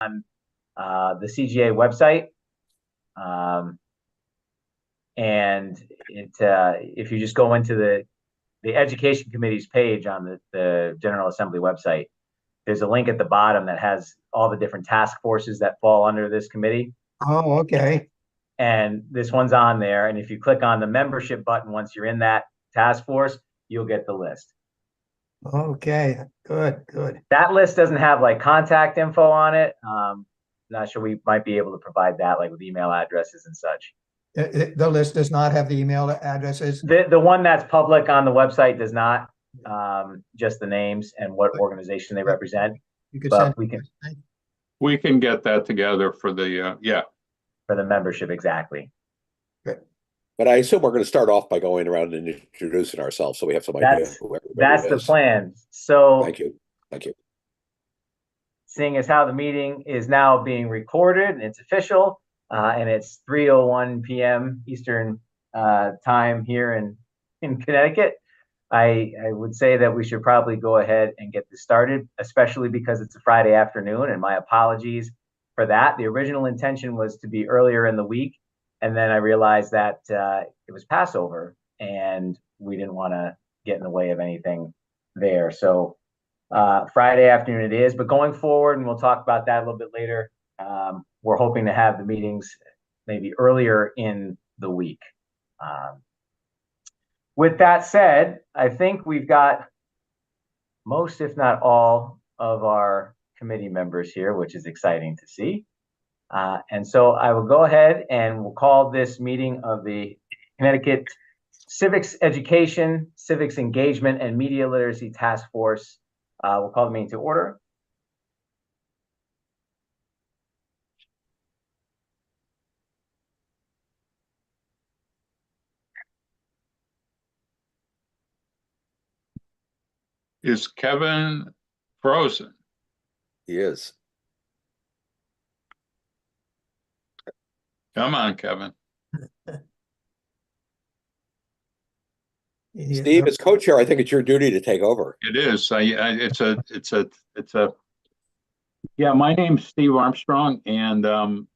the CGA website. And if you just go into the Education Committee's page on the General Assembly website, there's a link at the bottom that has all the different task forces that fall under this committee. Oh, okay. And this one's on there. And if you click on the membership button, once you're in that task force, you'll get the list. Okay, good. That list doesn't have like contact info on it. Not sure, we might be able to provide that like with email addresses and such. The list does not have the email addresses? The one that's public on the website does not, just the names and what organization they represent. You could But send. We can get that together for the, for the membership, exactly. Good. But I assume we're going to start off by going around and introducing ourselves, so we have some idea who everybody That's the is. plan. So Thank you. seeing as how the meeting is now being recorded and it's official, and it's 3:01 p.m. Eastern time here in Connecticut, I would say that we should probably go ahead and get this started, especially because it's a Friday afternoon, and my apologies for that. The original intention was to be earlier in the week, and then I realized that it was Passover and we didn't want to get in the way of anything there. So Friday afternoon it is, but going forward, and we'll talk about that a little bit later, we're hoping to have the meetings maybe earlier in the week. With that said, I think we've got most, if not all, of our committee members here, which is exciting to see. And so I will go ahead and we'll call this meeting of the Connecticut Civics Education, Civics Engagement, and Media Literacy Task Force. We'll call the meeting to order. Is Kevin frozen? He is. Come on, Kevin. Steve, as co-chair, I think it's your duty to take over. It is. Yeah, my name's Steve Armstrong, and I'm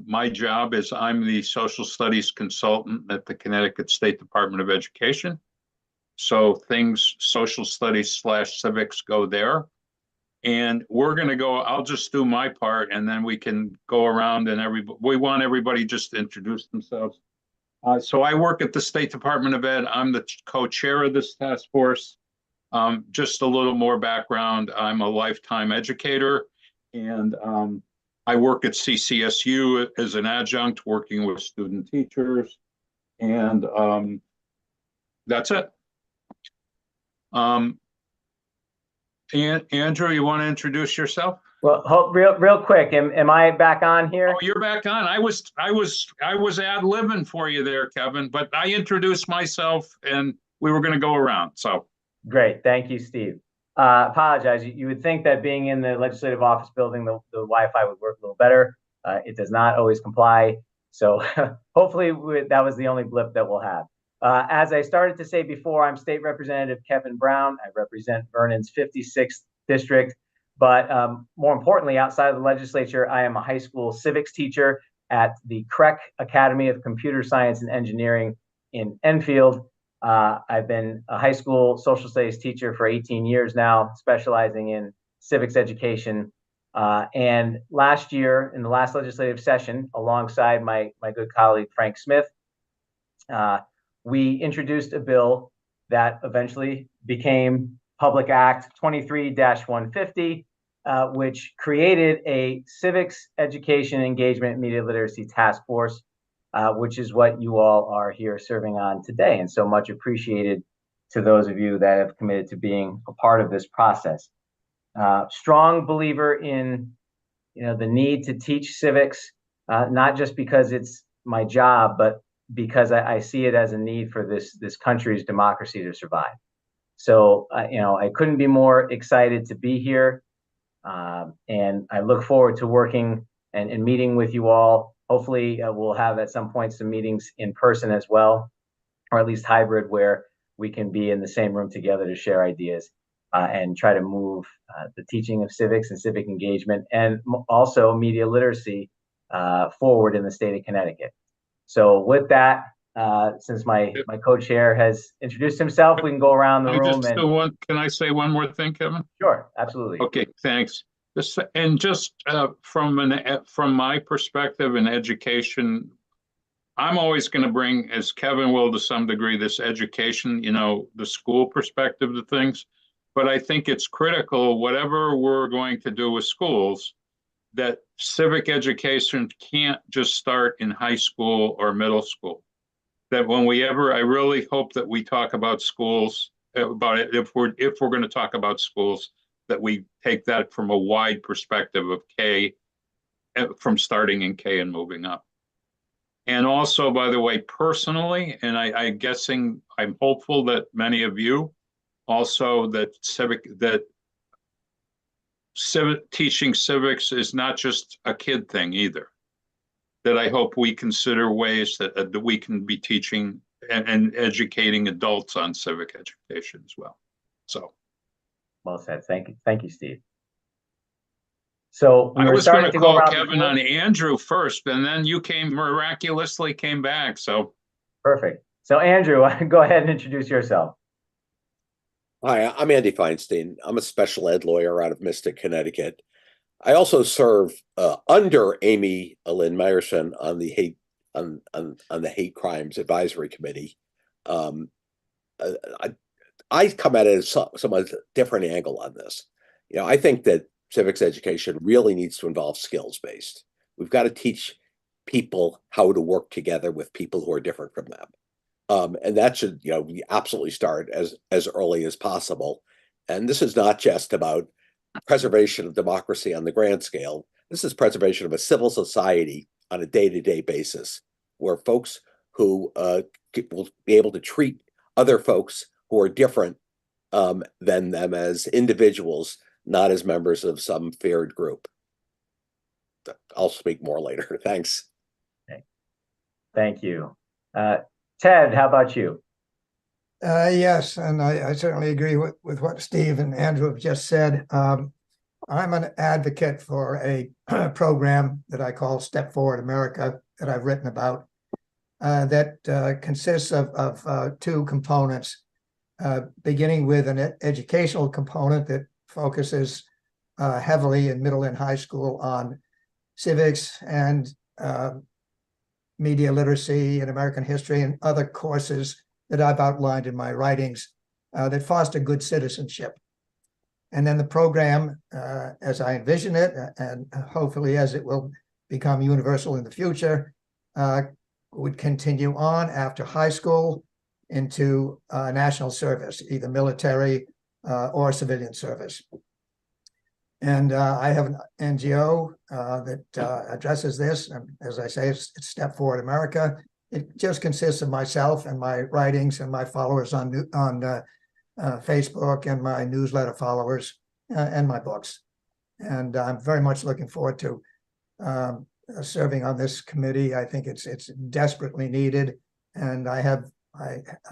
my job is I'm the social studies consultant at the Connecticut State Department of Education. So things social studies / civics go there. And we're going to go, I'll just do my part, and then we can go around and we want everybody just to introduce themselves. So I work at the State Department of Ed. I'm the co-chair of this task force. Just a little more background. I'm a lifetime educator, and I work at CCSU as an adjunct, working with student teachers, and that's it. And Andrew, you want to introduce yourself? Well, real quick, am I back on here? Oh, you're back on. I was ad-libbing for you there, Kevin, but I introduced myself and we were going to go around. So great, thank you, Steve. Apologize. You would think that being in the legislative office building, the Wi-Fi would work a little better. It does not always comply. So hopefully that was the only blip that we'll have. As I started to say before, I'm State Representative Kevin Brown. I represent Vernon's 56th district. But more importantly, outside of the legislature, I am a high school civics teacher at the CREC Academy of Computer Science and Engineering in Enfield. I've been a high school social studies teacher for 18 years now, specializing in civics education. And last year, in the last legislative session, alongside my good colleague, Frank Smith, we introduced a bill that eventually became Public Act 23-150, which created a civics education engagement media literacy task force, which is what you all are here serving on today. And so much appreciated to those of you that have committed to being a part of this process. Strong believer in the need to teach civics, not just because it's my job, but because I see it as a need for this country's democracy to survive. So, I couldn't be more excited to be here. And I look forward to working and meeting with you all. Hopefully, we'll have at some point some meetings in person as well, or at least hybrid, where we can be in the same room together to share ideas. and try to move the teaching of civics and civic engagement and also media literacy forward in the state of Connecticut. So with that, since my co-chair has introduced himself, we can go around the room and Can I say one more thing, Kevin? sure, absolutely. Okay, thanks. From my perspective in education, I'm always going to bring, as Kevin will to some degree, this education, the school perspective to things. But I think it's critical, whatever we're going to do with schools, that civic education can't just start in high school or middle school. That I really hope that we talk about schools, about it, if we're going to talk about schools, that we take that from a wide perspective of K, from starting in K and moving up. And also, by the way, personally, and I'm hopeful that many of you also, teaching civics is not just a kid thing either. That I hope we consider ways that we can be teaching and educating adults on civic education as well. So. Well said. Thank you, Steve. So I was going to go call around Kevin on Andrew first, and then you miraculously came back. So perfect. So Andrew, go ahead and introduce yourself. Hi, I'm Andy Feinstein. I'm a special ed lawyer out of Mystic, Connecticut. I also serve under Amy Lynn Meyerson on the hate crimes advisory committee. I come at it somewhat different angle on this. I think that civics education really needs to involve skills-based. We've got to teach people how to work together with people who are different from them. And that should, we absolutely start as early as possible. And this is not just about preservation of democracy on the grand scale. This is preservation of a civil society on a day-to-day basis, where folks who will be able to treat other folks who are different than them as individuals, not as members of some feared group. I'll speak more later. Thanks. Okay. Thank you. Ted, how about you? Yes, and I certainly agree with what Steve and Andrew have just said. I'm an advocate for a program that I call Step Forward America that I've written about that consists of two components, beginning with an educational component that focuses heavily in middle and high school on civics and media literacy and American history and other courses that I've outlined in my writings that foster good citizenship. And then the program, as I envision it, and hopefully as it will become universal in the future, would continue on after high school into national service, either military or civilian service. And I have an NGO that addresses this. And as I say, it's Step Forward America. It just consists of myself and my writings and my followers on Facebook and my newsletter followers and my books. And I'm very much looking forward to serving on this committee. I think it's desperately needed. And I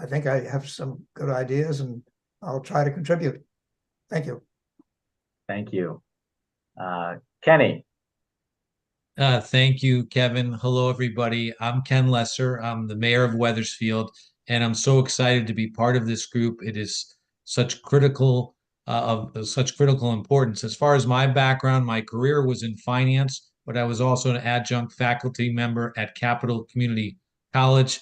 think I have some good ideas, and I'll try to contribute. Thank you. Thank you. Kenny. Thank you, Kevin. Hello, everybody. I'm Ken Lesser. I'm the mayor of Wethersfield, and I'm so excited to be part of this group. It is such critical of such critical importance. As far as my background, my career was in finance, but I was also an adjunct faculty member at Capital Community College.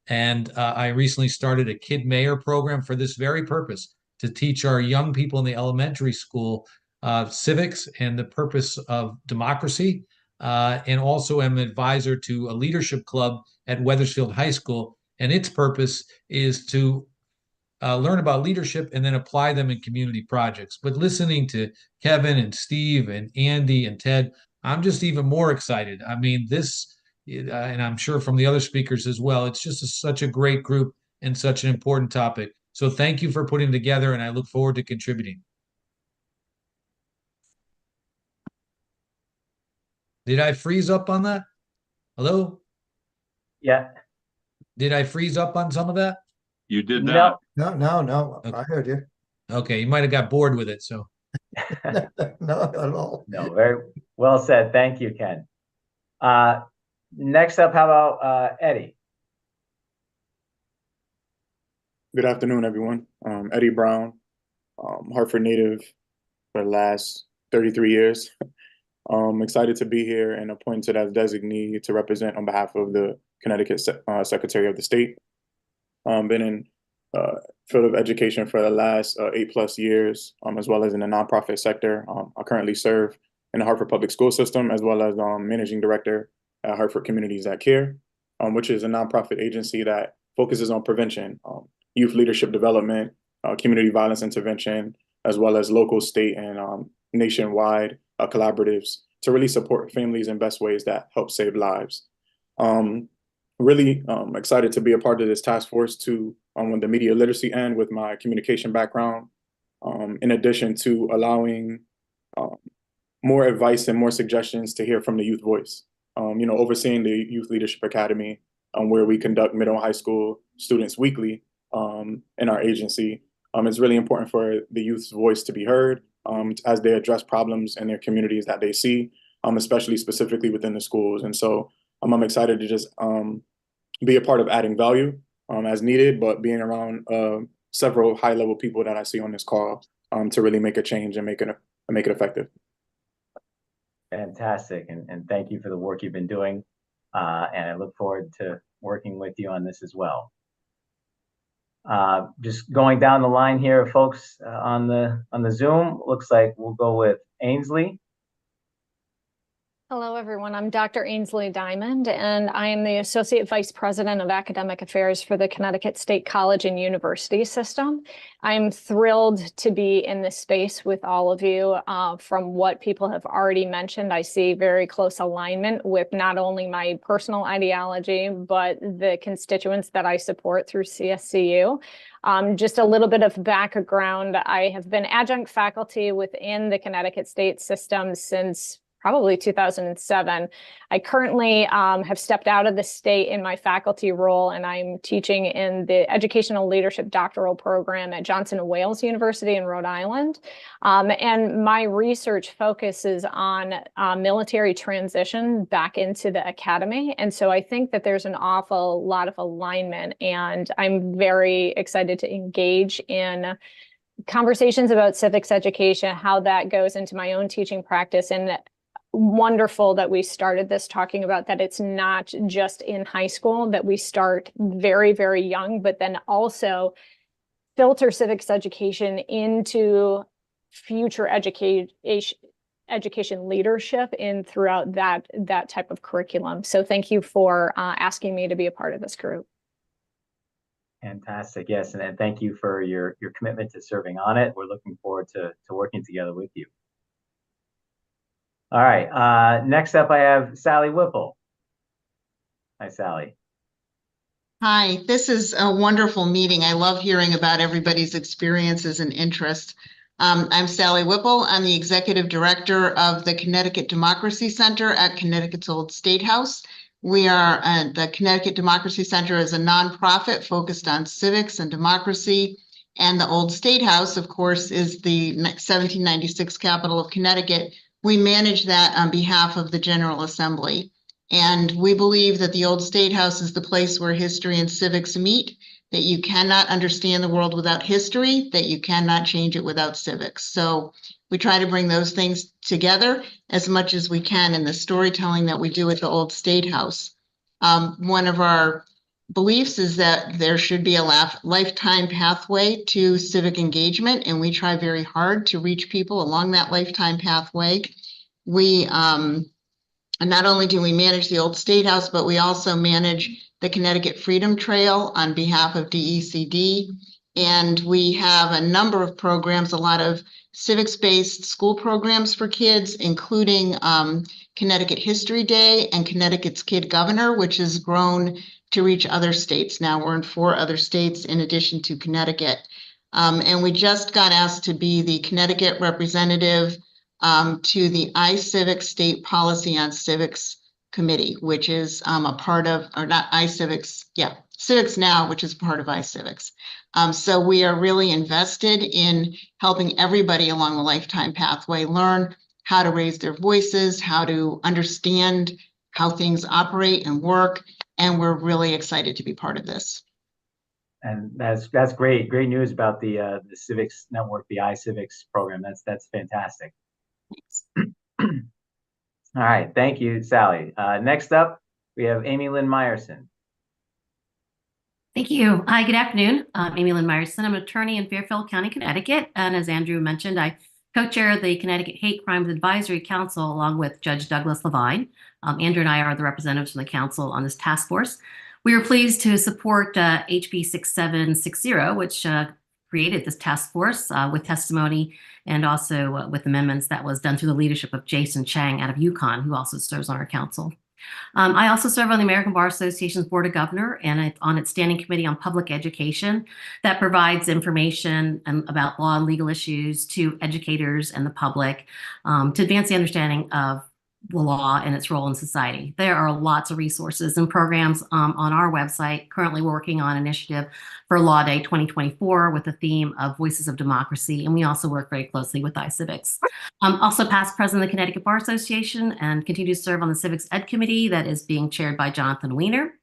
And I recently started a Kid Mayor program for this very purpose, to teach our young people in the elementary school civics and the purpose of democracy. And also am an advisor to a leadership club at Wethersfield High School. And its purpose is to learn about leadership and then apply them in community projects. But listening to Kevin and Steve and Andy and Ted, I'm just even more excited. I mean, this, and I'm sure from the other speakers as well, it's just such a great group and such an important topic. So thank you for putting together, and I look forward to contributing. Did I freeze up on that? Hello? Yeah. Did I freeze up on some of that? You did not. No, Okay. I heard you. Okay, you might have got bored with it, so. Not at all. No, very well said. Thank you, Ken. Next up, how about Eddie? Good afternoon, everyone. Eddie Brown, Hartford native for the last 33 years. Excited to be here and appointed as designee to represent on behalf of the Connecticut Secretary of the State. Been in field of education for the last 8+ years, as well as in the nonprofit sector. I currently serve in the Hartford Public School System, as well as managing director at Hartford Communities That Care, which is a nonprofit agency that focuses on prevention, youth leadership development, community violence intervention, as well as local, state, and nationwide collaboratives to really support families in best ways that help save lives. Really excited to be a part of this task force too, on the media literacy end with my communication background, in addition to allowing more advice and more suggestions to hear from the youth voice. Overseeing the Youth Leadership Academy, where we conduct middle and high school students weekly in our agency. It's really important for the youth's voice to be heard as they address problems in their communities that they see, especially specifically within the schools. And so I'm excited to just be a part of adding value as needed, but being around several high-level people that I see on this call to really make a change and make it effective. Fantastic, and thank you for the work you've been doing, and I look forward to working with you on this as well. Just going down the line here, folks, on the Zoom, looks like we'll go with Ainsley. Hello, everyone. I'm Dr. Ainsley Diamond, and I am the Associate Vice President of Academic Affairs for the Connecticut State College and University System. I'm thrilled to be in this space with all of you. From what people have already mentioned, I see very close alignment with not only my personal ideology, but the constituents that I support through CSCU. Just a little bit of background, I have been adjunct faculty within the Connecticut State system since probably 2007. I currently have stepped out of the state in my faculty role, and I'm teaching in the Educational Leadership Doctoral Program at Johnson & Wales University in Rhode Island. And my research focuses on military transition back into the academy. And so I think that there's an awful lot of alignment, and I'm very excited to engage in conversations about civics education, how that goes into my own teaching practice. And wonderful that we started this talking about that it's not just in high school, that we start very, very young, but then also filter civics education into future education leadership in throughout that type of curriculum. So thank you for asking me to be a part of this group. Fantastic. Yes, and thank you for your commitment to serving on it. We're looking forward to working together with you. All right, next up I have Sally Whipple. Hi, Sally. Hi, this is a wonderful meeting. I love hearing about everybody's experiences and interests. I'm Sally Whipple. I'm the Executive Director of the Connecticut Democracy Center at Connecticut's Old State House. We are, the Connecticut Democracy Center is a nonprofit focused on civics and democracy. And the Old State House, of course, is the 1796 capital of Connecticut. We manage that on behalf of the General Assembly. And we believe that the Old State House is the place where history and civics meet, that you cannot understand the world without history, that you cannot change it without civics. So we try to bring those things together as much as we can in the storytelling that we do at the Old State House. One of our beliefs is that there should be a lifetime pathway to civic engagement, and we try very hard to reach people along that lifetime pathway. We not only do we manage the Old State House, but we also manage the Connecticut Freedom Trail on behalf of DECD. And we have a number of programs, a lot of civics-based school programs for kids, including Connecticut History Day and Connecticut's Kid Governor, which has grown to reach other states. Now we're in 4 other states in addition to Connecticut. And we just got asked to be the Connecticut representative to the iCivics State Policy on Civics Committee, which is a part of, or not iCivics, yeah, Civics Now, which is part of iCivics. So we are really invested in helping everybody along the lifetime pathway learn how to raise their voices, how to understand how things operate and work. And we're really excited to be part of this. And that's great. Great news about the Civics Network, the iCivics program. That's fantastic. All right, thank you, Sally. Next up, we have Amy Lynn Meyerson. Thank you. Hi, good afternoon. I'm Amy Lynn Meyerson. I'm an attorney in Fairfield County, Connecticut. And as Andrew mentioned, I co-chair the Connecticut Hate Crimes Advisory Council along with Judge Douglas Levine. Andrew and I are the representatives from the council on this task force. We were pleased to support HB 6760, which created this task force with testimony and also with amendments that was done through the leadership of Jason Chang out of UConn, who also serves on our council. I also serve on the American Bar Association's Board of Governors and on its Standing Committee on Public Education that provides information about law and legal issues to educators and the public to advance the understanding of the law and its role in society. There are lots of resources and programs on our website. Currently working on an initiative for Law Day 2024 with the theme of Voices of Democracy, and we also work very closely with iCivics. Also past president of the Connecticut Bar Association and continue to serve on the Civics Ed Committee that is being chaired by Jonathan Weiner.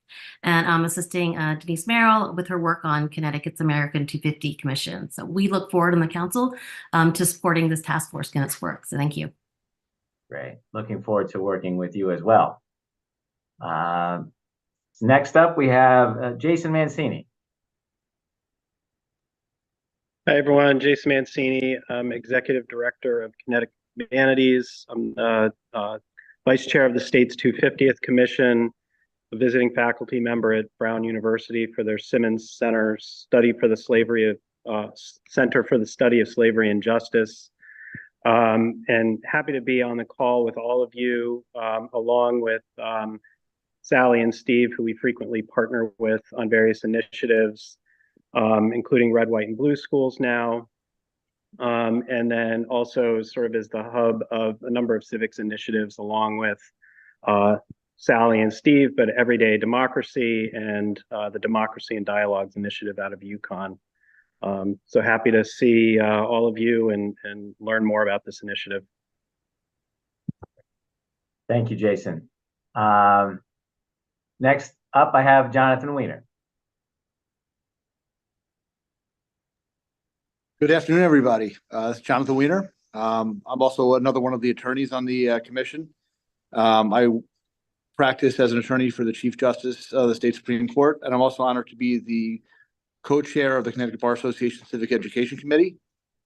And I'm assisting Denise Merrill with her work on Connecticut's American 250 Commission. So we look forward on the council to supporting this task force in its work. So thank you. Great. Looking forward to working with you as well. Next up, we have Jason Mancini. Hi, everyone. Jason Mancini. I'm Executive Director of Connecticut Humanities. I'm Vice Chair of the state's 250th Commission, a visiting faculty member at Brown University for their Simmons Center Study for the Slavery of Center for the Study of Slavery and Justice. And happy to be on the call with all of you, along with Sally and Steve, who we frequently partner with on various initiatives, including Red, White, and Blue Schools now. And then also serve as the hub of a number of civics initiatives along with Sally and Steve, but Everyday Democracy and the Democracy and Dialogues Initiative out of UConn. So happy to see all of you and learn more about this initiative. Thank you, Jason. Next up, I have Jonathan Weiner. Good afternoon, everybody. This is Jonathan Weiner. I'm also another one of the attorneys on the commission. I practice as an attorney for the Chief Justice of the State Supreme Court, and I'm also honored to be the co-chair of the Connecticut Bar Association Civic Education Committee.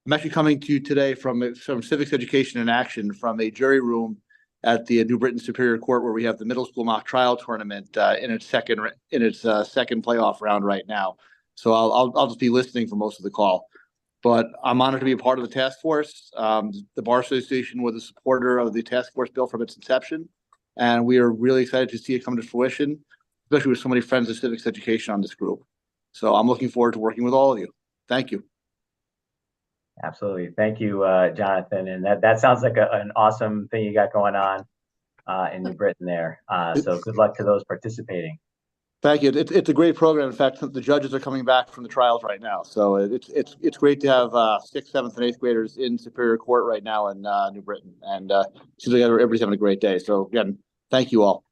I'm actually coming to you today from Civics Education in Action from a jury room at the New Britain Superior Court, where we have the middle school mock trial tournament in its second playoff round right now. So I'll just be listening for most of the call. But I'm honored to be a part of the task force. The Bar Association was a supporter of the task force bill from its inception, and we are really excited to see it come to fruition, especially with so many friends of civics education on this group. So I'm looking forward to working with all of you. Thank you. Absolutely. Thank you, Jonathan. And that sounds like an awesome thing you got going on in New Britain there. So good luck to those participating. Thank you. It's a great program. In fact, the judges are coming back from the trials right now. So it's great to have 6th, 7th, and 8th graders in Superior Court right now in New Britain. And seems like everybody's having a great day. So again, thank you all.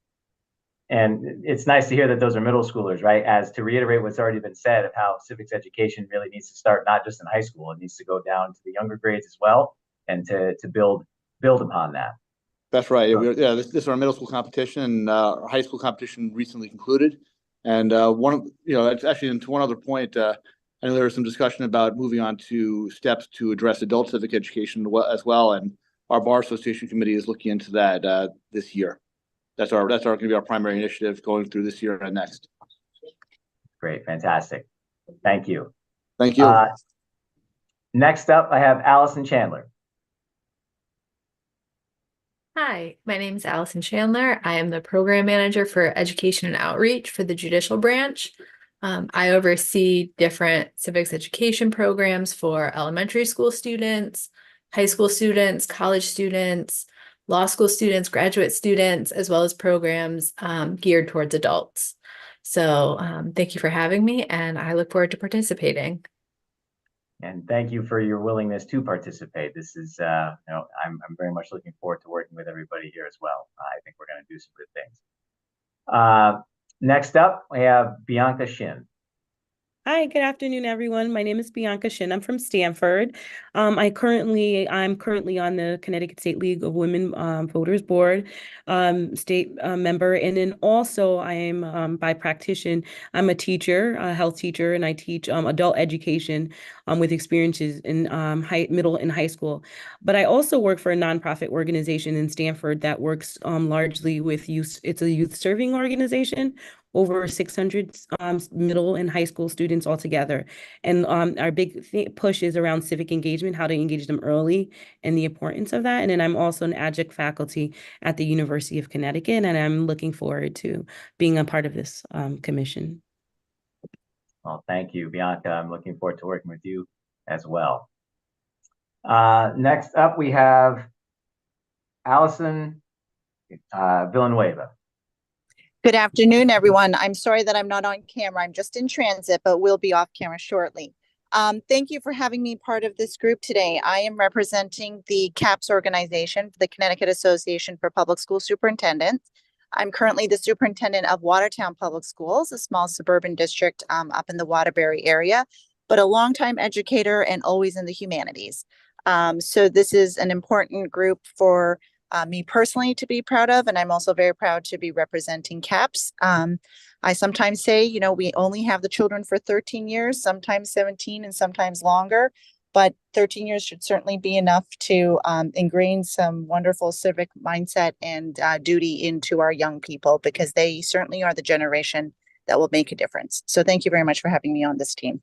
And it's nice to hear that those are middle schoolers, right? As to reiterate what's already been said of how civics education really needs to start not just in high school, it needs to go down to the younger grades as well, and to build upon that. That's right. Yeah, this is our middle school competition, and our high school competition recently concluded. And it's actually into one other point. I know there was some discussion about moving on to steps to address adult civic education as well, and our Bar Association committee is looking into that this year. That's going to be our primary initiative going through this year and next. Great, fantastic. Thank you. Thank you. Next up, I have Allison Chandler. Hi, my name is Allison Chandler. I am the program manager for education and outreach for the judicial branch. I oversee different civics education programs for elementary school students, high school students, college students, law school students, graduate students, as well as programs geared towards adults. So thank you for having me, and I look forward to participating. And thank you for your willingness to participate. This is, I'm very much looking forward to working with everybody here as well. I think we're going to do some good things. Next up, we have Bianca Shin. Hi, good afternoon, everyone. My name is Bianca Shin. I'm from Stanford. I'm currently on the Connecticut State League of Women Voters Board, state member, and then also I am by practitioner. I'm a teacher, a health teacher, and I teach adult education with experiences in middle and high school. But I also work for a nonprofit organization in Stanford that works largely with youth. It's a youth serving organization, over 600 middle and high school students altogether. And our big push is around civic engagement, how to engage them early, and the importance of that. And then I'm also an adjunct faculty at the University of Connecticut, and I'm looking forward to being a part of this commission. Well, thank you, Bianca. I'm looking forward to working with you as well. Next up, we have Allison Villanueva. Good afternoon, everyone. I'm sorry that I'm not on camera. I'm just in transit, but will be off camera shortly. Thank you for having me part of this group today. I am representing the CAPS organization, the Connecticut Association for Public School Superintendents. I'm currently the superintendent of Watertown Public Schools, a small suburban district up in the Waterbury area, but a longtime educator and always in the humanities. So this is an important group for me personally to be proud of, and I'm also very proud to be representing CAPS. I sometimes say, you know, we only have the children for 13 years, sometimes 17 and sometimes longer, but 13 years should certainly be enough to ingrain some wonderful civic mindset and duty into our young people, because they certainly are the generation that will make a difference. So thank you very much for having me on this team.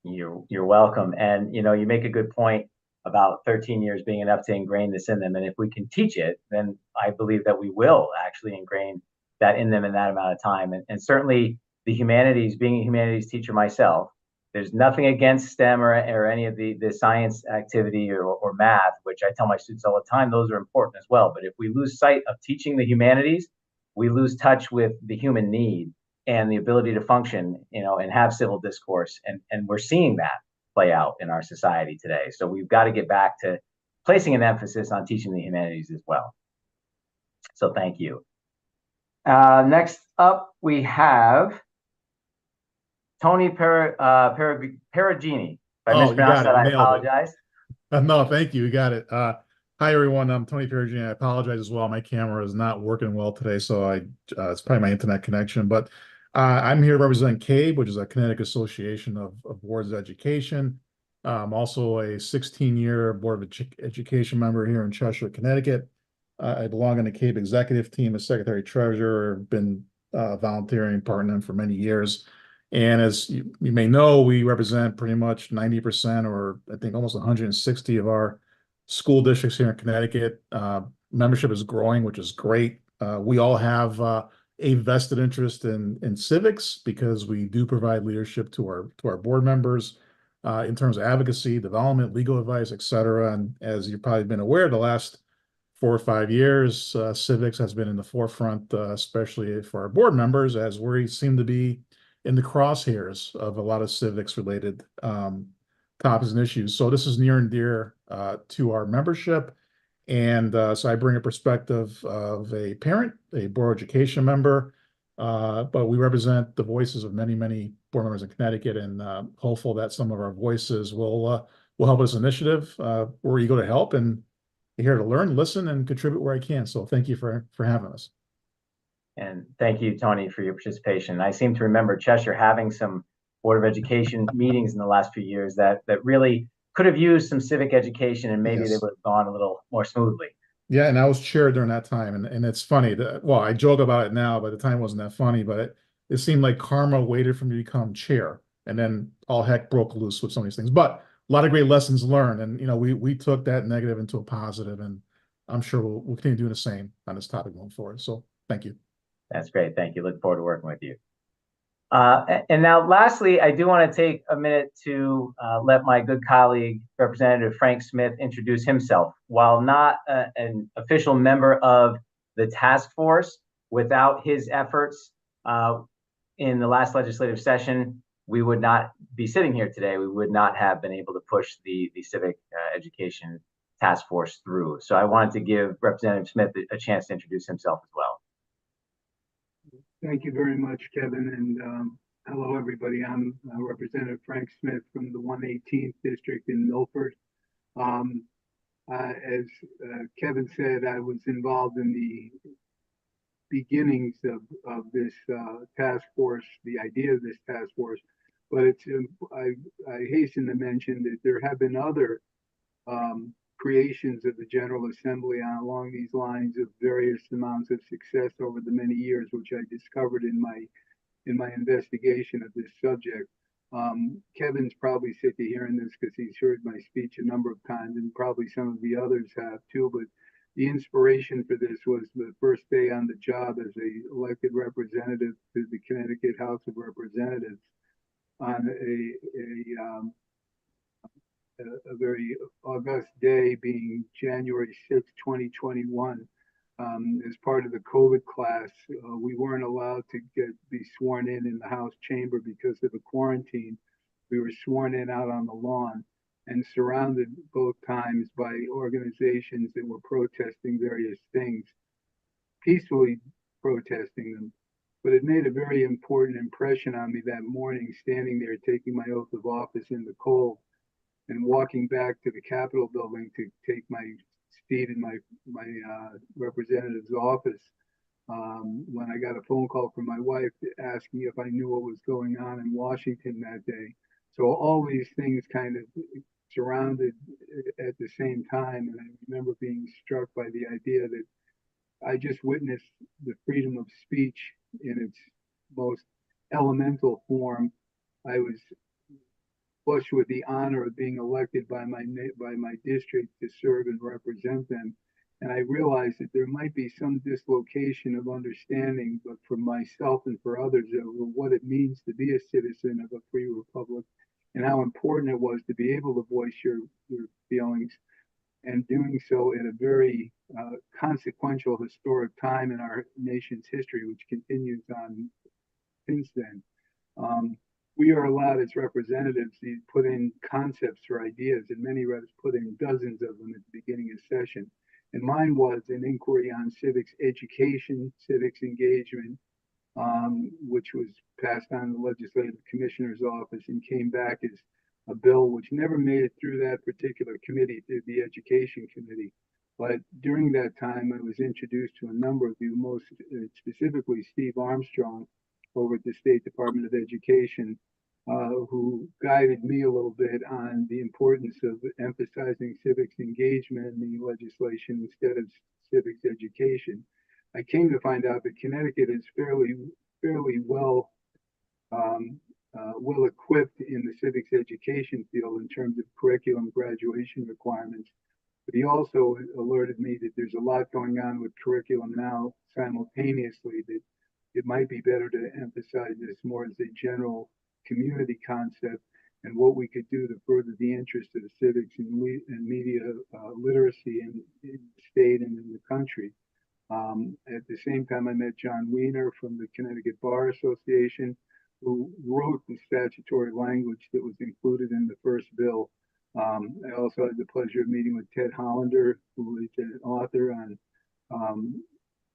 You're welcome. And, you know, you make a good point about 13 years being enough to ingrain this in them. And if we can teach it, then I believe that we will actually ingrain that in them in that amount of time. And certainly the humanities, being a humanities teacher myself, there's nothing against STEM or any of the science activity or math, which I tell my students all the time, those are important as well. But if we lose sight of teaching the humanities, we lose touch with the human need and the ability to function, you know, and have civil discourse. And we're seeing that play out in our society today. So we've got to get back to placing an emphasis on teaching the humanities as well. So thank you. Next up, we have Tony Perugini. If I mispronounced that, I apologize. No, thank you. You got it. Hi, everyone. I'm Tony Perugini. I apologize as well. My camera is not working well today, so it's probably my internet connection. But I'm here to represent CABE, which is a Connecticut Association of Boards of Education. I'm also a 16-year Board of Education member here in Cheshire, Connecticut. I belong on the CABE executive team as Secretary Treasurer. Been volunteering part in them for many years. And as you may know, we represent pretty much 90%, or I think almost 160 of our school districts here in Connecticut. Membership is growing, which is great. We all have a vested interest in civics, because we do provide leadership to our board members in terms of advocacy, development, legal advice, et cetera. And as you've probably been aware, the last 4 or 5 years, civics has been in the forefront, especially for our board members, as we seem to be in the crosshairs of a lot of civics related topics and issues. So this is near and dear to our membership. And so I bring a perspective of a parent, a board education member, but we represent the voices of many, many board members in Connecticut, and hopeful that some of our voices will help this initiative. We're eager to help, and here to learn, listen, and contribute where I can. So thank you for having us. And thank you, Tony, for your participation. I seem to remember Cheshire having some Board of Education meetings in the last few years that really could have used some civic education, and maybe they would have gone a little more smoothly. Yeah, and I was chair during that time, and it's funny that, well, I joke about it now, but the time wasn't that funny, but it seemed like karma waited for me to become chair, and then all heck broke loose with some of these things. But a lot of great lessons learned, and you know, we took that negative into a positive, and I'm sure we'll continue doing the same on this topic going forward. So thank you. That's great. Thank you. Look forward to working with you. And now, lastly, I do want to take a minute to let my good colleague, Representative Frank Smith, introduce himself. While not an official member of the task force, without his efforts, in the last legislative session, we would not be sitting here today. We would not have been able to push the civic education task force through. So I wanted to give Representative Smith a chance to introduce himself as well. Thank you very much, Kevin, and hello, everybody. I'm Representative Frank Smith from the 118th District in Milford. As Kevin said, I was involved in the beginnings of this task force, the idea of this task force, but I hasten to mention that there have been other creations of the General Assembly along these lines of various amounts of success over the many years, which I discovered in my investigation of this subject. Kevin's probably sick of hearing this because he's heard my speech a number of times, and probably some of the others have too, but the inspiration for this was the first day on the job as a elected representative to the Connecticut House of Representatives on a very august day, being January 6, 2021. As part of the COVID class, we weren't allowed to be sworn in the House chamber because of the quarantine. We were sworn in out on the lawn and surrounded both times by organizations that were protesting various things, peacefully protesting them. But it made a very important impression on me that morning, standing there taking my oath of office in the cold and walking back to the Capitol building to take my seat in my representative's office, when I got a phone call from my wife asking if I knew what was going on in Washington that day. So all these things kind of surrounded at the same time, and I remember being struck by the idea that I just witnessed the freedom of speech in its most elemental form. I was flushed with the honor of being elected by my district to serve and represent them. And I realized that there might be some dislocation of understanding, but for myself and for others, of what it means to be a citizen of a free republic, and how important it was to be able to voice your feelings, and doing so in a very consequential historic time in our nation's history, which continues on since then. We are allowed as representatives to put in concepts or ideas, and many reps put in dozens of them at the beginning of session. And mine was an inquiry on civics education, civics engagement, which was passed on the Legislative Commissioner's office and came back as a bill which never made it through that particular committee, through the Education Committee. But during that time, I was introduced to a number of you, most specifically Steve Armstrong over at the State Department of Education, who guided me a little bit on the importance of emphasizing civics engagement in the legislation instead of civics education. I came to find out that Connecticut is fairly well equipped in the civics education field in terms of curriculum graduation requirements. But he also alerted me that there's a lot going on with curriculum now simultaneously, that it might be better to emphasize this more as a general community concept, and what we could do to further the interest of the civics and media literacy in the state and in the country. At the same time, I met John Weiner from the Connecticut Bar Association, who wrote the statutory language that was included in the first bill. I also had the pleasure of meeting with Ted Hollander, who is an author on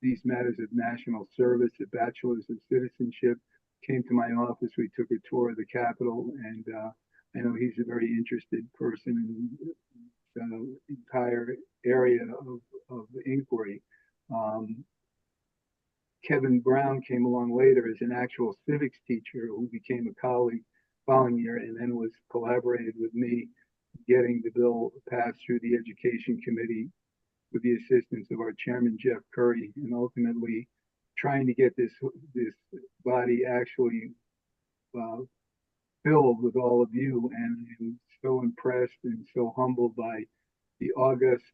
these matters of national service, the bachelor's of citizenship. Came to my office, we took a tour of the Capitol, and I know he's a very interested person in the entire area of inquiry. Kevin Brown came along later as an actual civics teacher who became a colleague following year, and then was collaborated with me getting the bill passed through the Education Committee with the assistance of our chairman, Jeff Curry, and ultimately trying to get this body actually filled with all of you. And I'm so impressed and so humbled by the august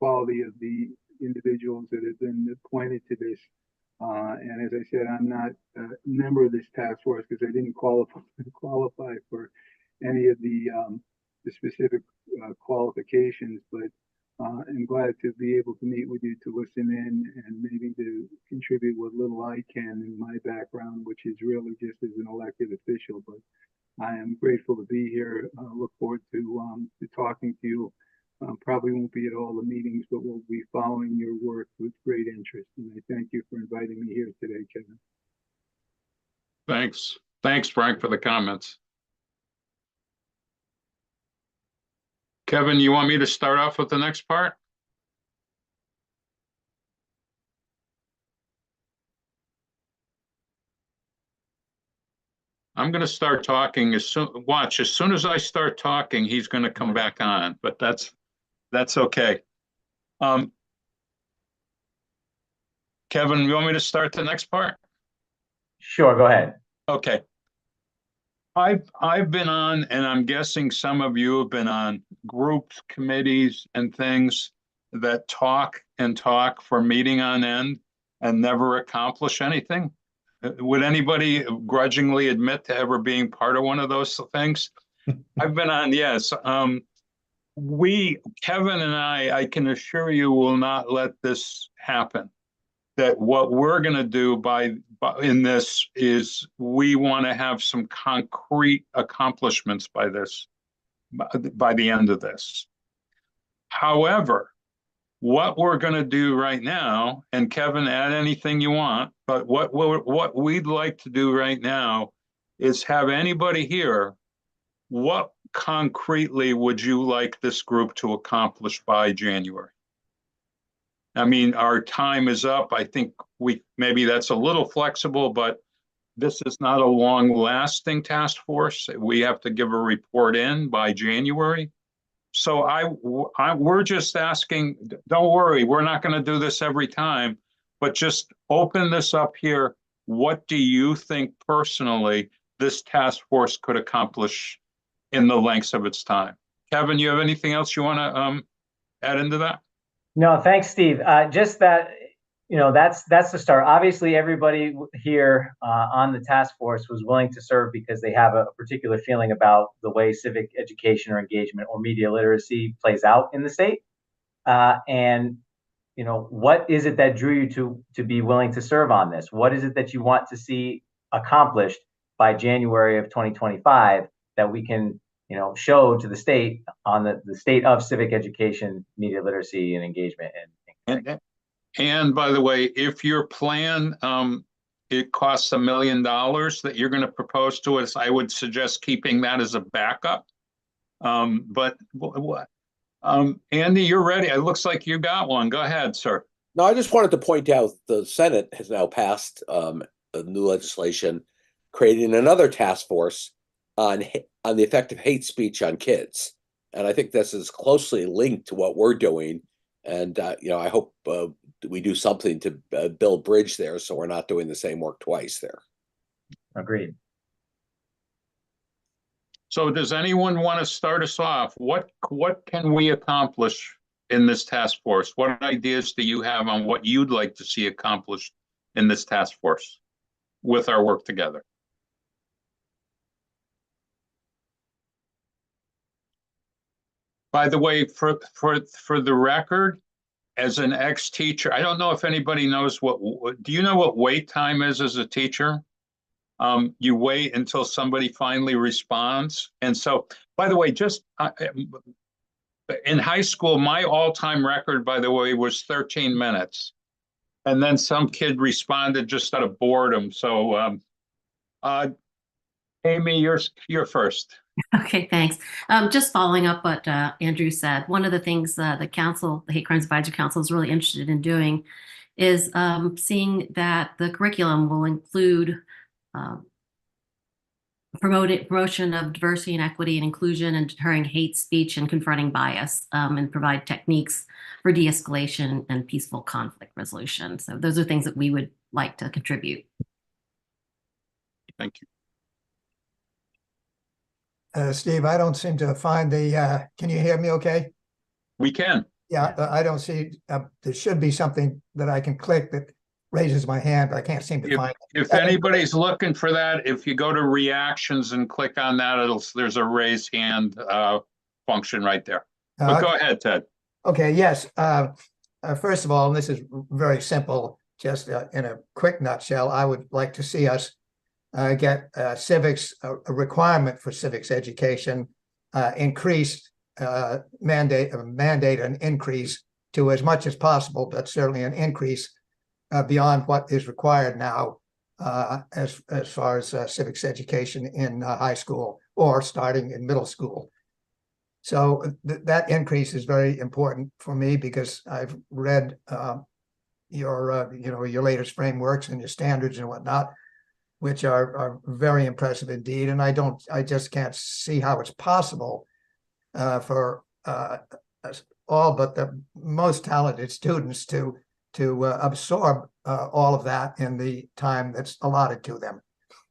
quality of the individuals that have been appointed to this. And as I said, I'm not a member of this task force because I didn't qualify for any of the specific qualifications, but I'm glad to be able to meet with you to listen in and maybe to contribute what little I can in my background, which is really just as an elected official. But I am grateful to be here. Look forward to talking to you. Probably won't be at all the meetings, but we'll be following your work with great interest. And I thank you for inviting me here today, Kevin. Thanks. Thanks, Frank, for the comments. Kevin, you want me to start off with the next part? I'm going to start talking as soon, watch, as soon as I start talking, he's going to come back on, but that's okay. Kevin, you want me to start the next part? Sure, go ahead. Okay. I've been on, and I'm guessing some of you have been on groups, committees, and things that talk and talk for meeting on end and never accomplish anything. Would anybody grudgingly admit to ever being part of one of those things? I've been on, yes. Kevin and I can assure you, will not let this happen. That what we're going to do in this is we want to have some concrete accomplishments by the end of this. However, what we're going to do right now, and Kevin, add anything you want, but what we'd like to do right now is have anybody here, what concretely would you like this group to accomplish by January? I mean, our time is up. I think maybe that's a little flexible, but this is not a long-lasting task force. We have to give a report in by January. So we're just asking, don't worry, we're not going to do this every time, but just open this up here. What do you think personally this task force could accomplish in the length of its time? Kevin, you have anything else you want to add into that? No, thanks, Steve. Just that, that's the start. Obviously, everybody here on the task force was willing to serve because they have a particular feeling about the way civic education or engagement or media literacy plays out in the state. And what is it that drew you to be willing to serve on this? What is it that you want to see accomplished by January of 2025 that we can show to the state on the state of civic education, media literacy, and engagement? And by the way, if your plan, it costs $1 million that you're going to propose to us, I would suggest keeping that as a backup. But Andy, you're ready. It looks like you got one. Go ahead, sir. No, I just wanted to point out the Senate has now passed new legislation creating another task force on the effect of hate speech on kids. And I think this is closely linked to what we're doing. And, I hope we do something to build bridge there so we're not doing the same work twice there. Agreed. So does anyone want to start us off? What can we accomplish in this task force? What ideas do you have on what you'd like to see accomplished in this task force with our work together? By the way, for the record, as an ex-teacher, I don't know if anybody knows do you know what wait time is as a teacher? You wait until somebody finally responds. And so, by the way, just in high school, my all-time record, by the way, was 13 minutes. And then some kid responded just out of boredom. So, Amy, you're first. Okay, thanks. Just following up what Andrew said, one of the things the Hate Crimes Advisory Council is really interested in doing is seeing that the curriculum will include promotion of diversity and equity and inclusion and deterring hate speech and confronting bias, and provide techniques for de-escalation and peaceful conflict resolution. So those are things that we would like to contribute. Thank you. Steve, I don't seem to find can you hear me okay? We can. Yeah, I don't see, there should be something that I can click that raises my hand, but I can't seem to find it. If anybody's looking for that, if you go to reactions and click on that, there's a raise hand function right there. But go ahead, Ted. Okay, yes. First of all, and this is very simple, just in a quick nutshell, I would like to see us get civics, a requirement for civics education, increased mandate an increase to as much as possible, but certainly an increase beyond what is required now as far as civics education in high school or starting in middle school. So that increase is very important for me because I've read your latest frameworks and your standards and whatnot, which are very impressive indeed. And I just can't see how it's possible for all but the most talented students to absorb all of that in the time that's allotted to them.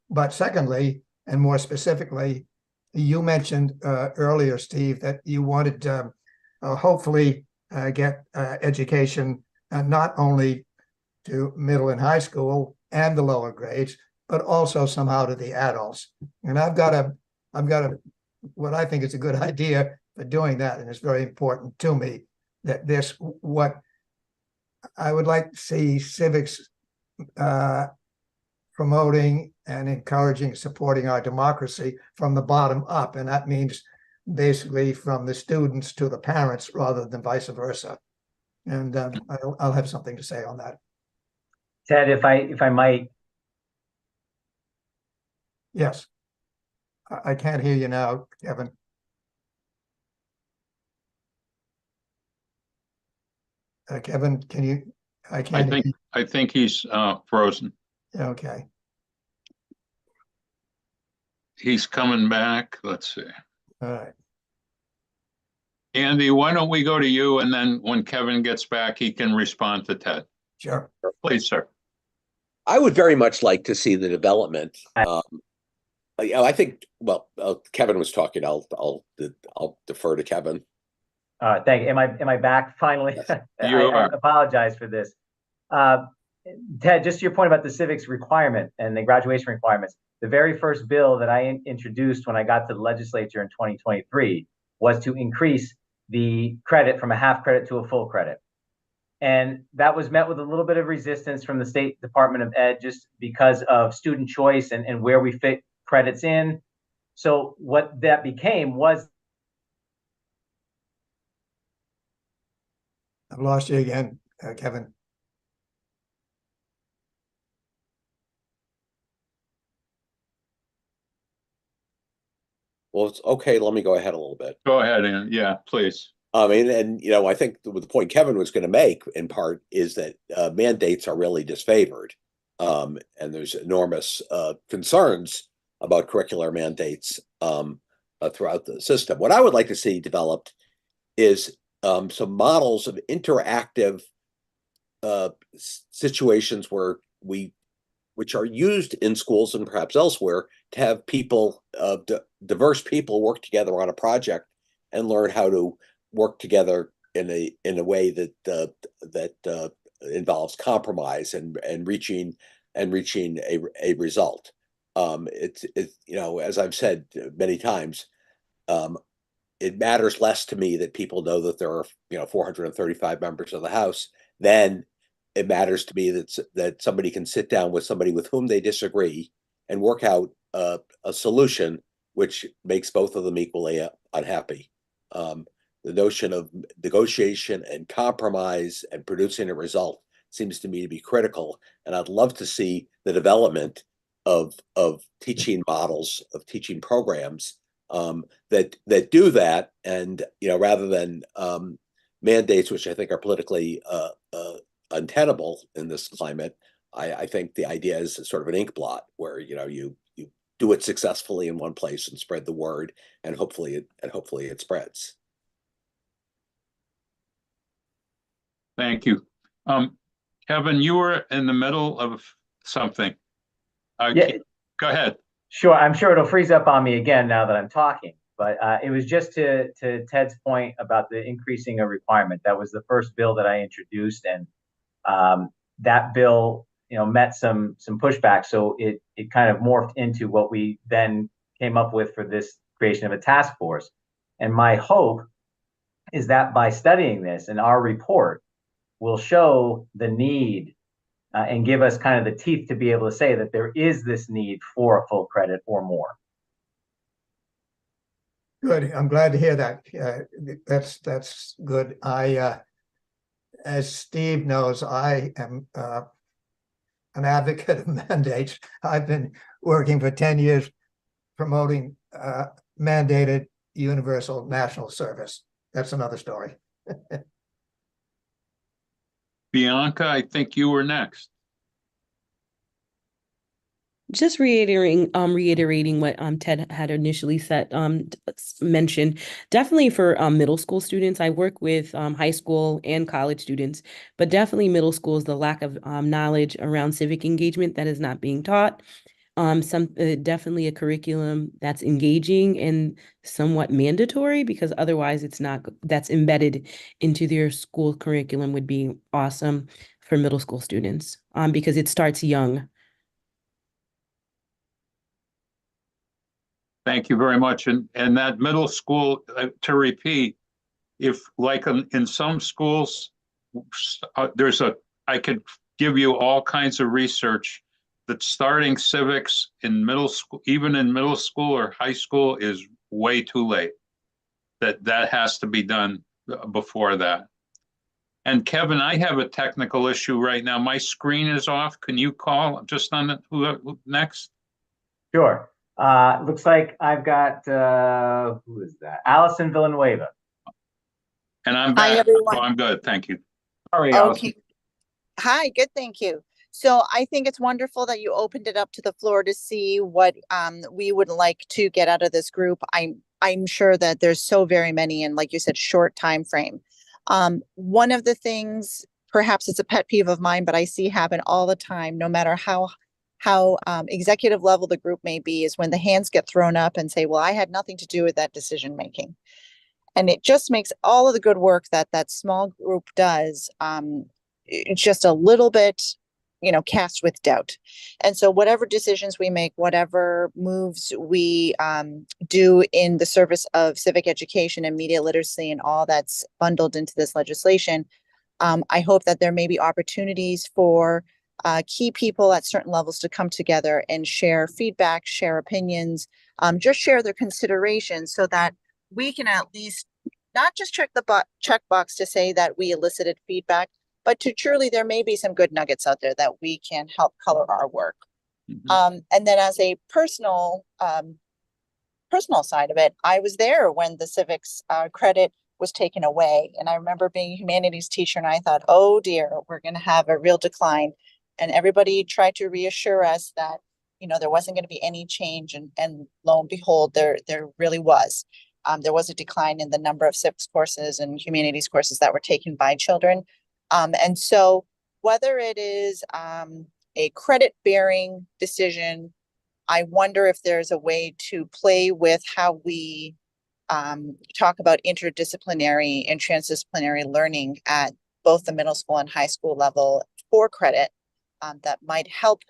But secondly, and more specifically, you mentioned earlier, Steve, that you wanted to hopefully get education not only to middle and high school and the lower grades, but also somehow to the adults. And I've got what I think is a good idea for doing that, and it's very important to me that what I would like to see civics promoting and encouraging, supporting our democracy from the bottom up. And that means basically from the students to the parents rather than vice versa. And I'll have something to say on that. Ted, if I might. Yes. I can't hear you now, Kevin. Kevin, can you? I can't. I think he's frozen. Okay. He's coming back. Let's see. All right. Andy, why don't we go to you, and then when Kevin gets back, he can respond to Ted. Sure. Please, sir. I would very much like to see the development. I think. Well, Kevin was talking. I'll defer to Kevin. Thank you. Am I back finally? Yes. I apologize for this. Ted, just to your point about the civics requirement and the graduation requirements, the very first bill that I introduced when I got to the legislature in 2023 was to increase the credit from a half credit to a full credit. And that was met with a little bit of resistance from the State Department of Ed just because of student choice and where we fit credits in. So what that became was. I've lost you again, Kevin. Well, it's okay. Let me go ahead a little bit. Go ahead, and yeah, please. I mean, and I think the point Kevin was going to make in part is that mandates are really disfavored, and there's enormous concerns about curricular mandates throughout the system. What I would like to see developed is some models of interactive situations which are used in schools and perhaps elsewhere to have people, diverse people, work together on a project and learn how to work together in a way that involves compromise and reaching a result. It's as I've said many times, it matters less to me that people know that there are 435 members of the House than it matters to me that somebody can sit down with somebody with whom they disagree and work out a solution which makes both of them equally unhappy. The notion of negotiation and compromise and producing a result seems to me to be critical, and I'd love to see the development of teaching models, of teaching programs that do that, and rather than mandates, which I think are politically untenable in this climate. I think the idea is sort of an ink blot where you do it successfully in one place and spread the word, and hopefully it spreads. Thank you. Kevin, you were in the middle of something. Yeah. Go ahead. Sure. I'm sure it'll freeze up on me again now that I'm talking, but it was just to Ted's point about the increasing a requirement. That was the first bill that I introduced, and that bill, met some pushback. So it kind of morphed into what we then came up with for this creation of a task force. And my hope is that by studying this in our report, will show the need and give us kind of the teeth to be able to say that there is this need for a full credit or more. Good. I'm glad to hear that. That's good. As Steve knows, I am an advocate of mandates. I've been working for 10 years promoting mandated universal national service. That's another story. Bianca, I think you were next. Just reiterating what Ted had initially mentioned. Definitely for middle school students, I work with high school and college students, but definitely middle school is the lack of knowledge around civic engagement that is not being taught. Definitely a curriculum that's engaging and somewhat mandatory, because otherwise it's not, that's embedded into their school curriculum would be awesome for middle school students, because it starts young. Thank you very much. And that middle school, to repeat, if like in some schools, I could give you all kinds of research that starting civics in middle school, even in middle school or high school, is way too late. That has to be done before that. And Kevin, I have a technical issue right now. My screen is off. Can you call just on the who next? Sure. Looks like I've got, who is that? Allison Villanueva. And I'm Hi, back. everyone. So I'm good. Thank you. Sorry, Allison. Okay. Hi, good, thank you. So I think it's wonderful that you opened it up to the floor to see what we would like to get out of this group. I'm sure that there's so very many, and like you said, short time frame. One of the things, perhaps it's a pet peeve of mine, but I see happen all the time, no matter how executive level the group may be, is when the hands get thrown up and say, well, I had nothing to do with that decision making. And it just makes all of the good work that that small group does just a little bit, cast with doubt. And so whatever decisions we make, whatever moves we do in the service of civic education and media literacy and all that's bundled into this legislation, I hope that there may be opportunities for key people at certain levels to come together and share feedback, share opinions, just share their considerations, so that we can at least not just check the checkbox to say that we elicited feedback, but to truly, there may be some good nuggets out there that we can help color our work. Mm-hmm. And then as a personal side of it, I was there when the civics credit was taken away. And I remember being a humanities teacher, and I thought, oh dear, we're going to have a real decline. And everybody tried to reassure us that, there wasn't going to be any change. And lo and behold, there really was. There was a decline in the number of civics courses and humanities courses that were taken by children. And so whether it is a credit bearing decision, I wonder if there's a way to play with how we talk about interdisciplinary and transdisciplinary learning at both the middle school and high school level for credit that might help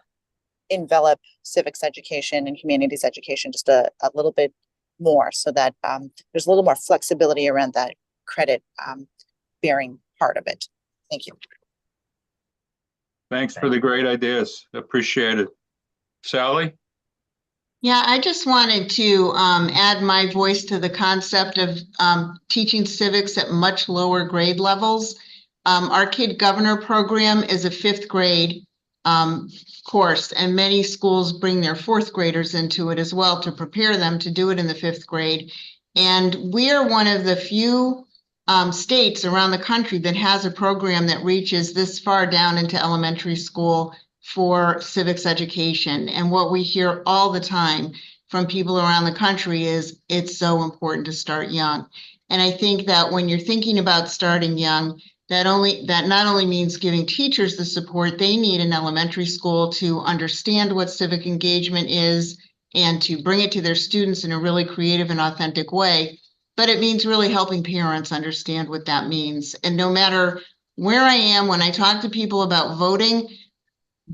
envelop civics education and humanities education just a little bit more, so that there's a little more flexibility around that credit bearing part of it. Thank you. Thanks for the great ideas. Appreciate it. Sally? Yeah, I just wanted to add my voice to the concept of teaching civics at much lower grade levels. Our Kid Governor program is a 5th grade course, and many schools bring their 4th graders into it as well to prepare them to do it in the 5th grade. And we are one of the few states around the country that has a program that reaches this far down into elementary school for civics education. And what we hear all the time from people around the country is it's so important to start young. And I think that when you're thinking about starting young, that not only means giving teachers the support they need in elementary school to understand what civic engagement is and to bring it to their students in a really creative and authentic way, but it means really helping parents understand what that means. And no matter where I am, when I talk to people about voting,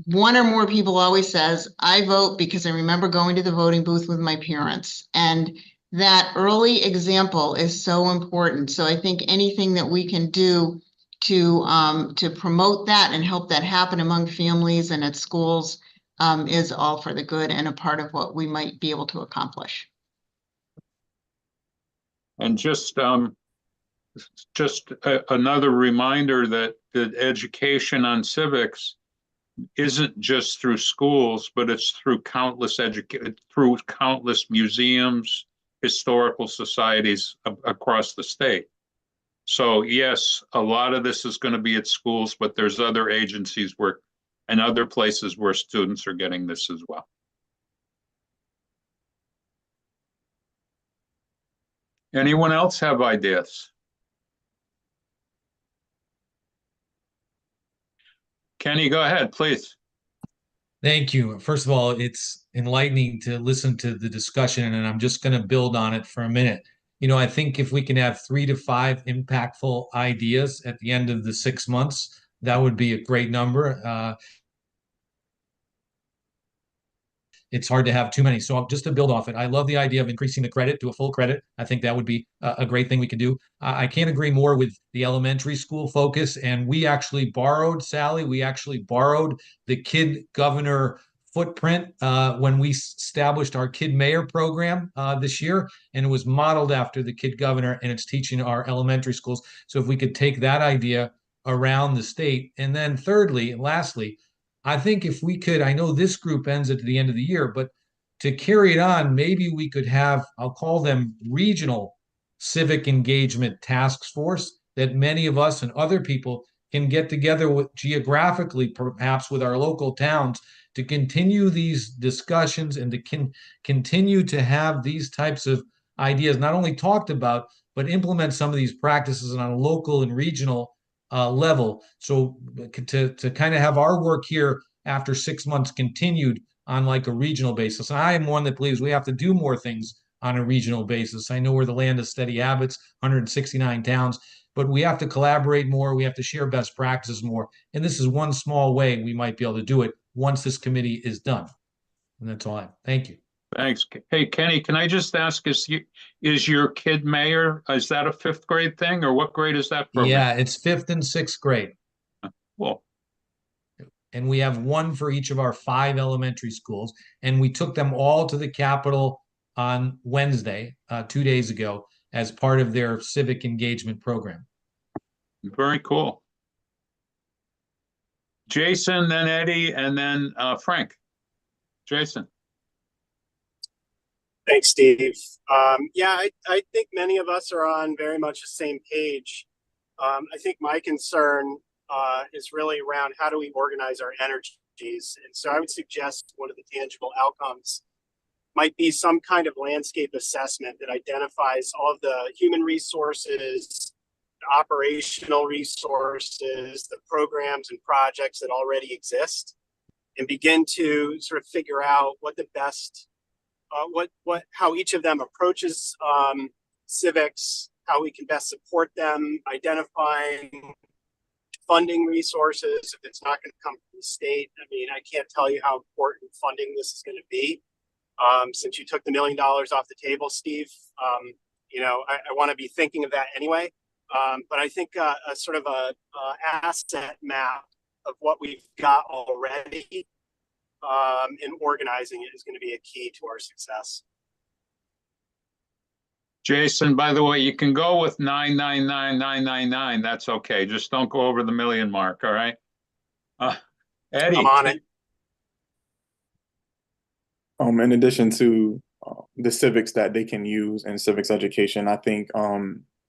one or more people always says, I vote because I remember going to the voting booth with my parents. And that early example is so important. So I think anything that we can do to promote that and help that happen among families and at schools is all for the good and a part of what we might be able to accomplish. And just another reminder that education on civics isn't just through schools, but it's through countless museums, historical societies across the state. So yes, a lot of this is going to be at schools, but there's other agencies and other places where students are getting this as well. Anyone else have ideas? Kenny, go ahead, please. Thank you. First of all, it's enlightening to listen to the discussion, and I'm just going to build on it for a minute. I think if we can have 3 to 5 impactful ideas at the end of the 6 months, that would be a great number. It's hard to have too many. So just to build off it, I love the idea of increasing the credit to a full credit. I think that would be a great thing we could do. I can't agree more with the elementary school focus. And we actually borrowed, Sally, the Kid Governor footprint when we established our Kid Mayor program this year. And it was modeled after the Kid Governor, and it's teaching our elementary schools. So if we could take that idea around the state. And then thirdly, and lastly, I think if we could, I know this group ends at the end of the year, but to carry it on, maybe we could have, I'll call them regional civic engagement task force that many of us and other people can get together with geographically, perhaps with our local towns, to continue these discussions and to continue to have these types of ideas not only talked about, but implement some of these practices on a local and regional level. So to kind of have our work here after 6 months continued on like a regional basis. And I am one that believes we have to do more things on a regional basis. I know we're the land of steady habits, 169 towns, but we have to collaborate more. We have to share best practices more. And this is one small way we might be able to do it once this committee is done. And that's all I have. Thank you. Thanks. Hey, Kenny, can I just ask, is your kid mayor, is that a 5th grade thing, or what grade is that program? Yeah, it's 5th and 6th grade. Cool. And we have one for each of our 5 elementary schools. And we took them all to the Capitol on Wednesday, 2 days ago, as part of their civic engagement program. Very cool. Jason, then Eddie, and then Frank. Jason. Thanks, Steve. Yeah, I think many of us are on very much the same page. I think my concern is really around how do we organize our energies. And so I would suggest one of the tangible outcomes might be some kind of landscape assessment that identifies all of the human resources, the operational resources, the programs and projects that already exist, and begin to sort of figure out what the best how each of them approaches civics, how we can best support them, identifying funding resources. If it's not going to come from the state, I mean, I can't tell you how important funding this is going to be. Since you took the $1 million off the table, Steve, I want to be thinking of that anyway. But I think a sort of a asset map of what we've got already and organizing it is going to be a key to our success. Jason, by the way, you can go with 999,999. That's okay. Just don't go over the 1 million mark. All right. Eddie. I'm on it. In addition to the civics that they can use in civics education, I think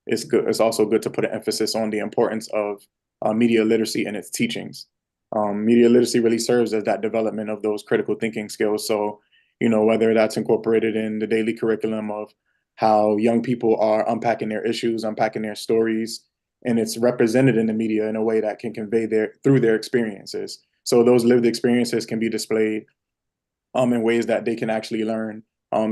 it's good. It's also good to put an emphasis on the importance of media literacy in its teachings. Media literacy really serves as that development of those critical thinking skills. So, whether that's incorporated in the daily curriculum of how young people are unpacking their issues, unpacking their stories, and it's represented in the media in a way that can convey through their experiences. So those lived experiences can be displayed in ways that they can actually learn.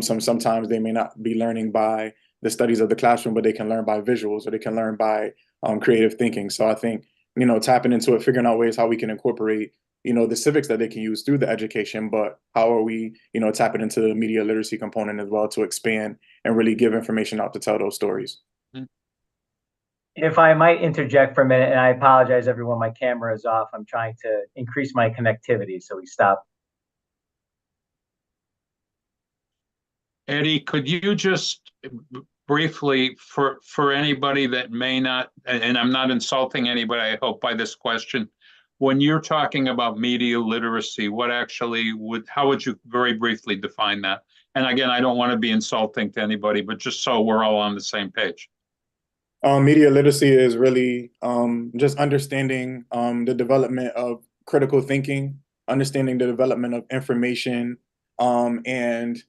Sometimes they may not be learning by the studies of the classroom, but they can learn by visuals, or they can learn by creative thinking. So I think tapping into it, figuring out ways how we can incorporate, the civics that they can use through the education, but how are we, tapping into the media literacy component as well to expand and really give information out to tell those stories. If I might interject for a minute, and I apologize, everyone, my camera is off. I'm trying to increase my connectivity, so we stop. Eddie, could you just briefly, for anybody that may not, and I'm not insulting anybody, I hope, by this question, when you're talking about media literacy, what actually how would you very briefly define that? And again, I don't want to be insulting to anybody, but just so we're all on the same page. Media literacy is really just understanding the development of critical thinking, understanding the development of information, and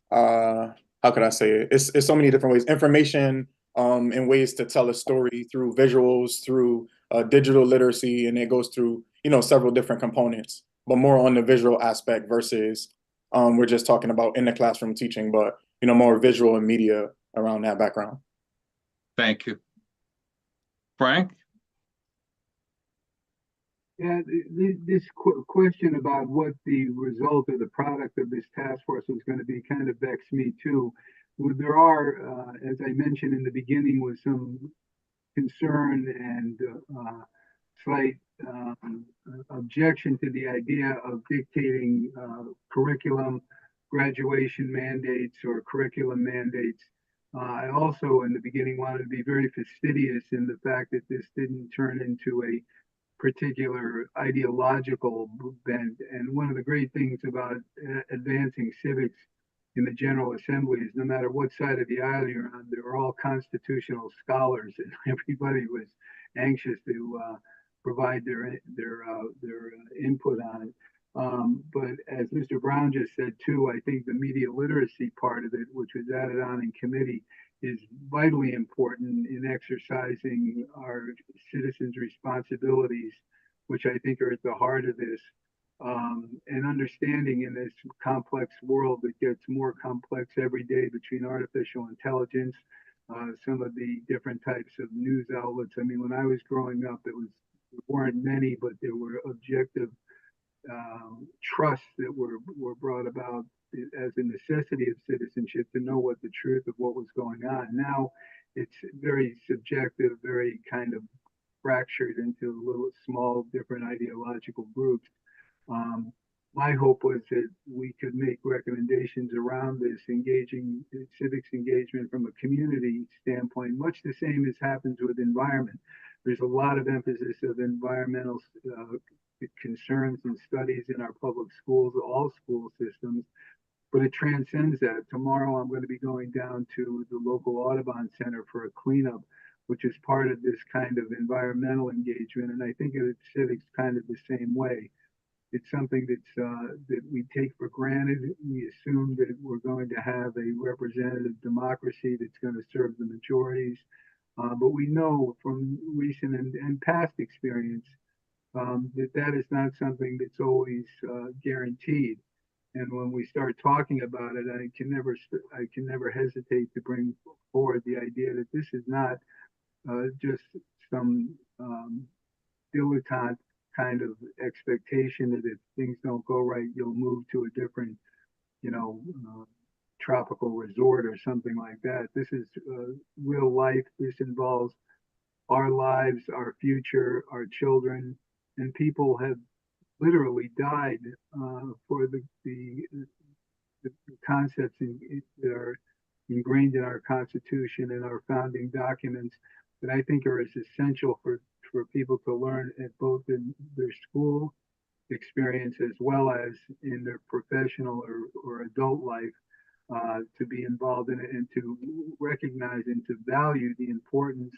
how could I say it? It's so many different ways. Information and ways to tell a story through visuals, through digital literacy, and it goes through several different components, but more on the visual aspect versus we're just talking about in the classroom teaching, but more visual and media around that background. Thank you. Frank? Yeah, this question about what the result or the product of this task force was going to be kind of vexed me too. There are, as I mentioned in the beginning, was some concern and slight objection to the idea of dictating curriculum, graduation mandates, or curriculum mandates. I also, in the beginning, wanted to be very fastidious in the fact that this didn't turn into a particular ideological bent. And one of the great things about advancing civics in the General Assembly is no matter what side of the aisle you're on, they're all constitutional scholars, and everybody was anxious to provide their input on it. But as Mr. Brown just said too, I think the media literacy part of it, which was added on in committee, is vitally important in exercising our citizens' responsibilities, which I think are at the heart of this. And understanding in this complex world that gets more complex every day between artificial intelligence, some of the different types of news outlets. I mean, when I was growing up, there weren't many, but there were objective trusts that were brought about as a necessity of citizenship to know what the truth of what was going on. Now it's very subjective, very kind of fractured into little small different ideological groups. My hope was that we could make recommendations around this, engaging civics engagement from a community standpoint, much the same as happens with environment. There's a lot of emphasis of environmental concerns and studies in our public schools, all school systems, but it transcends that. Tomorrow I'm going to be going down to the local Audubon Center for a cleanup, which is part of this kind of environmental engagement. And I think of civics kind of the same way. It's something that we take for granted. We assume that we're going to have a representative democracy that's going to serve the majorities. But we know from recent and past experience that is not something that's always guaranteed. And when we start talking about it, I can never hesitate to bring forward the idea that this is not just some dilettante kind of expectation that if things don't go right, you'll move to a different, tropical resort or something like that. This is real life. This involves our lives, our future, our children, and people have literally died for the concepts that are ingrained in our Constitution and our founding documents that I think are as essential for people to learn at both in their school experience as well as in their professional or adult life, to be involved in it and to recognize and to value the importance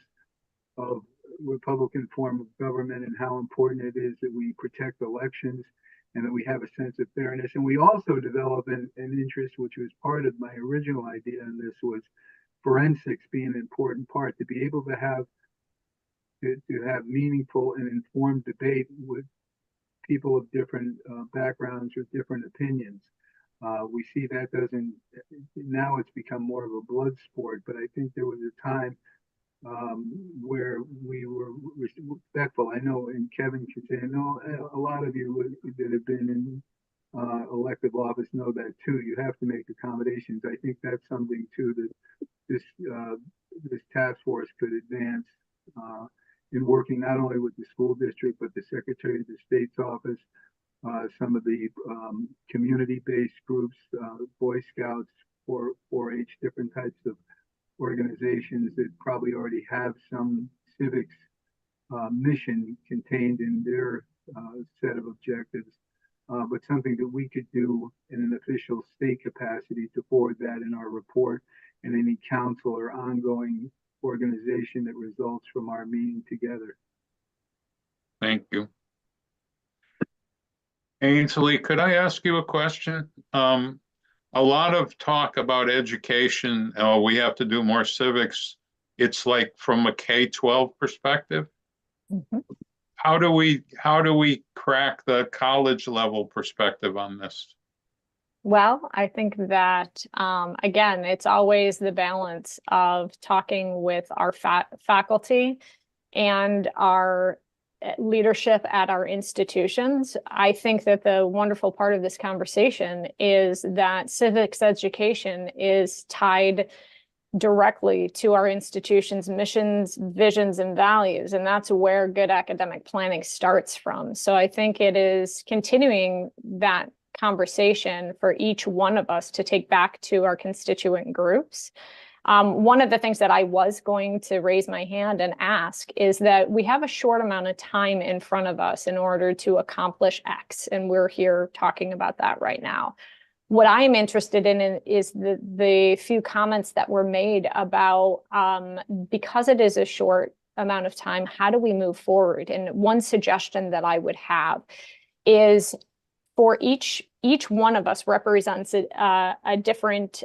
of Republican form of government and how important it is that we protect elections and that we have a sense of fairness. And we also develop an interest, which was part of my original idea in this, was forensics being an important part, to be able to have meaningful and informed debate with people of different backgrounds or different opinions. We see that now it's become more of a blood sport, but I think there was a time where we were respectful. I know, and Kevin could say, I know a lot of you that have been in elective office know that too. You have to make accommodations. I think that's something too that this task force could advance in working not only with the school district, but the Secretary of the State's office, some of the community-based groups, Boy Scouts, 4-H, different types of organizations that probably already have some civics mission contained in their set of objectives, but something that we could do in an official state capacity to forward that in our report and any council or ongoing organization that results from our meeting together. Thank you. Ainsley, could I ask you a question? A lot of talk about education, oh, we have to do more civics. It's like from a K-12 perspective. Mhm. How do we crack the college level perspective on this? Well, I think that, again, it's always the balance of talking with our faculty and our leadership at our institutions. I think that the wonderful part of this conversation is that civics education is tied directly to our institution's missions, visions, and values. And that's where good academic planning starts from. So I think it is continuing that conversation for each one of us to take back to our constituent groups. One of the things that I was going to raise my hand and ask is that we have a short amount of time in front of us in order to accomplish X, and we're here talking about that right now. What I'm interested in is the few comments that were made about, because it is a short amount of time, how do we move forward? And one suggestion that I would have is for each one of us represents a different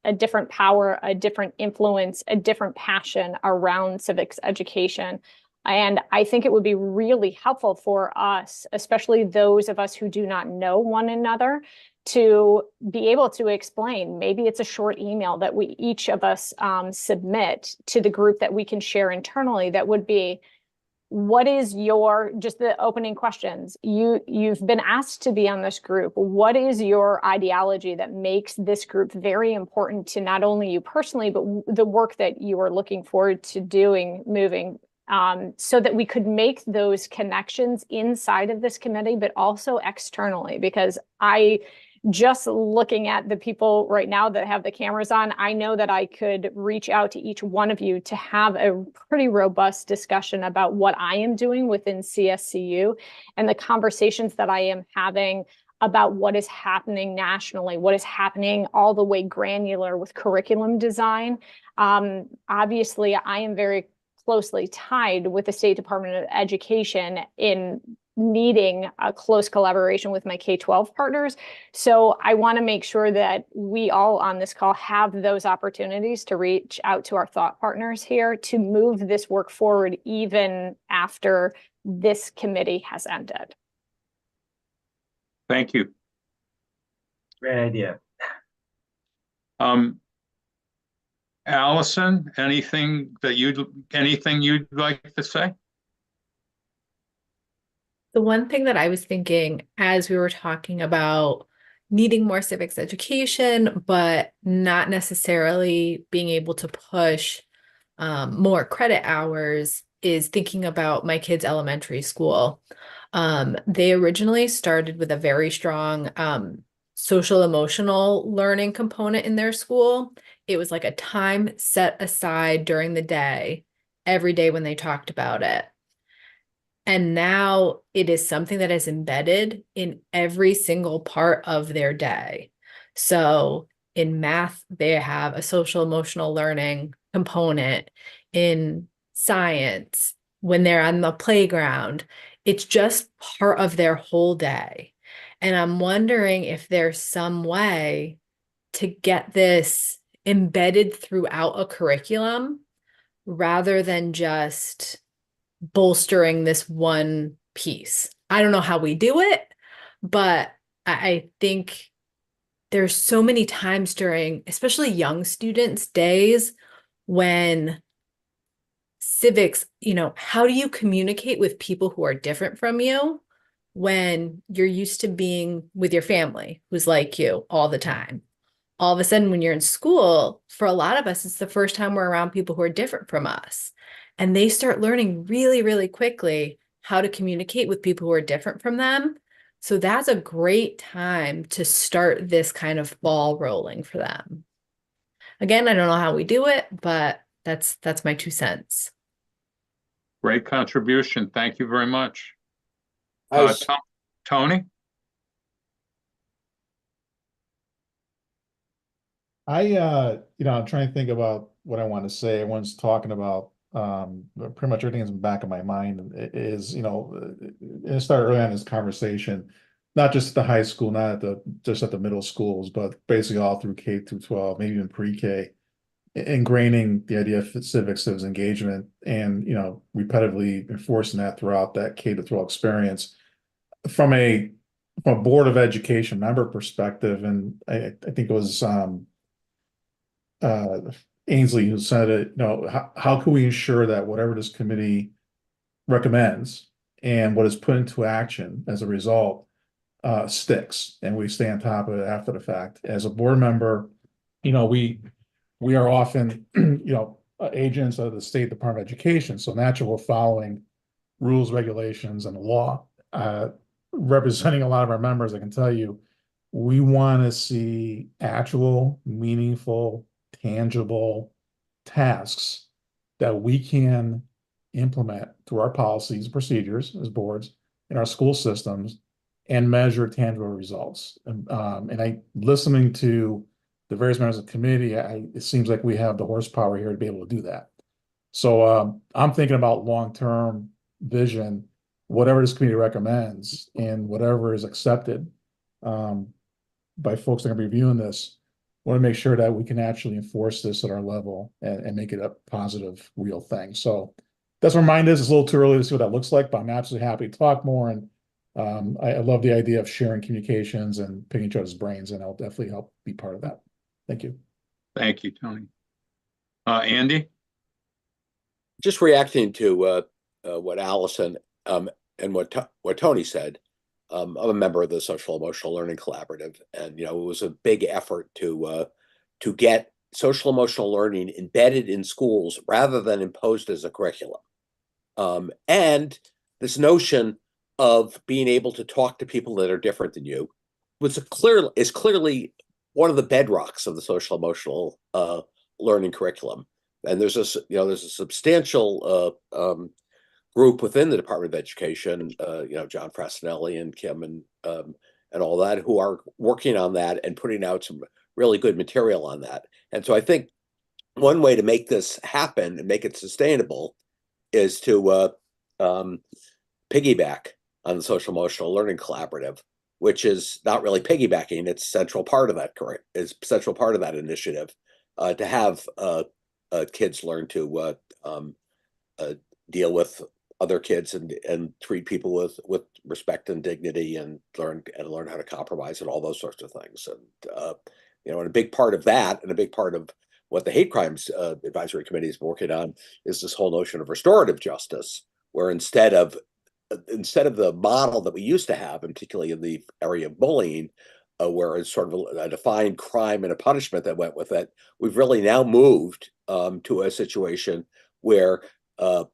a different power, a different influence, a different passion around civics education. And I think it would be really helpful for us, especially those of us who do not know one another, to be able to explain. Maybe it's a short email that we each of us submit to the group that we can share internally. That would be, what is your, just the opening questions. You've been asked to be on this group. What is your ideology that makes this group very important to not only you personally, but the work that you are looking forward to doing, moving, so that we could make those connections inside of this committee, but also externally, because just looking at the people right now that have the cameras on, I know that I could reach out to each one of you to have a pretty robust discussion about what I am doing within CSCU and the conversations that I am having about what is happening nationally, what is happening all the way granular with curriculum design. Obviously, I am very closely tied with the State Department of Education in needing a close collaboration with my K-12 partners. So I want to make sure that we all on this call have those opportunities to reach out to our thought partners here to move this work forward even after this committee has ended. Thank you. Great idea. Allison, anything you'd like to say? The one thing that I was thinking as we were talking about needing more civics education, but not necessarily being able to push more credit hours, is thinking about my kids' elementary school. They originally started with a very strong social emotional learning component in their school. It was like a time set aside during the day, every day when they talked about it. And now it is something that is embedded in every single part of their day. So in math, they have a social emotional learning component. In science, when they're on the playground, it's just part of their whole day. And I'm wondering if there's some way to get this embedded throughout a curriculum rather than just bolstering this one piece. I don't know how we do it, but I think there's so many times during, especially young students' days, when civics, how do you communicate with people who are different from you when you're used to being with your family who's like you all the time? All of a sudden, when you're in school, for a lot of us, it's the first time we're around people who are different from us. And they start learning really, really quickly how to communicate with people who are different from them. So that's a great time to start this kind of ball rolling for them. Again, I don't know how we do it, but that's my 2 cents. Great contribution. Thank you very much. I Tony? I'm trying to think about what I want to say. Everyone's talking about pretty much everything that's in the back of my mind is, it started early on in this conversation, not just at the high school, not just at the middle schools, but basically all through K through 12, maybe even pre-K, ingraining the idea of civics engagement and, repetitively enforcing that throughout that K to 12 experience from a Board of Education member perspective. And I think it was Ainsley who said it, how can we ensure that whatever this committee recommends and what is put into action as a result sticks, and we stay on top of it after the fact. As a board member, we are often agents of the State Department of Education, so naturally we're following rules, regulations, and the law. Representing a lot of our members, I can tell you, we want to see actual, meaningful, tangible tasks that we can implement through our policies, procedures as boards in our school systems and measure tangible results. And listening to the various members of the committee, it seems like we have the horsepower here to be able to do that. So I'm thinking about long-term vision, whatever this committee recommends and whatever is accepted by folks that are going to be reviewing this. Want to make sure that we can actually enforce this at our level and make it a positive, real thing. So that's where mine is. It's a little too early to see what that looks like, but I'm absolutely happy to talk more. And I love the idea of sharing communications and picking each other's brains, and I'll definitely help be part of that. Thank you. Thank you, Tony. Andy? Just reacting to what Allison and what Tony said. I'm a member of the Social Emotional Learning Collaborative, and it was a big effort to get social emotional learning embedded in schools rather than imposed as a curriculum. And this notion of being able to talk to people that are different than you is clearly one of the bedrocks of the social emotional learning curriculum. And there's a substantial group within the Department of Education, John Frassinelli and Kim and all that, who are working on that and putting out some really good material on that. And so I think one way to make this happen and make it sustainable is to piggyback on the Social Emotional Learning Collaborative, which is not really piggybacking; it's central part of that. Correct? Is central part of that initiative to have kids learn to deal with other kids and treat people with respect and dignity, and learn how to compromise and all those sorts of things. And and a big part of that, and a big part of what the Hate Crimes Advisory Committee is working on, is this whole notion of restorative justice, where instead of the model that we used to have, and particularly in the area of bullying, where it's sort of a defined crime and a punishment that went with it, we've really now moved to a situation where, at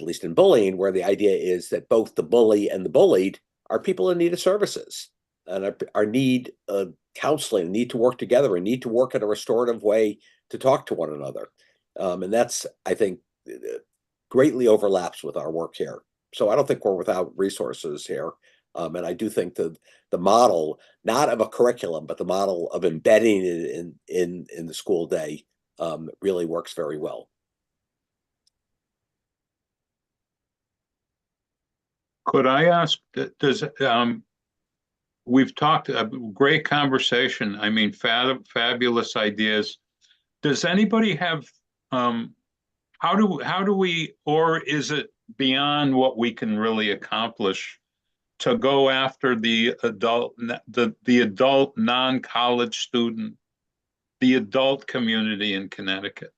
least in bullying, where the idea is that both the bully and the bullied are people in need of services and are need counseling, need to work together, and need to work in a restorative way to talk to one another. And that's, I think, greatly overlaps with our work here. So I don't think we're without resources here. And I do think that the model, not of a curriculum, but the model of embedding it in the school day really works very well. Could I ask, we've talked a great conversation. I mean, fabulous ideas. Does anybody have, how do we, or is it beyond what we can really accomplish to go after the adult non-college student, the adult community in Connecticut?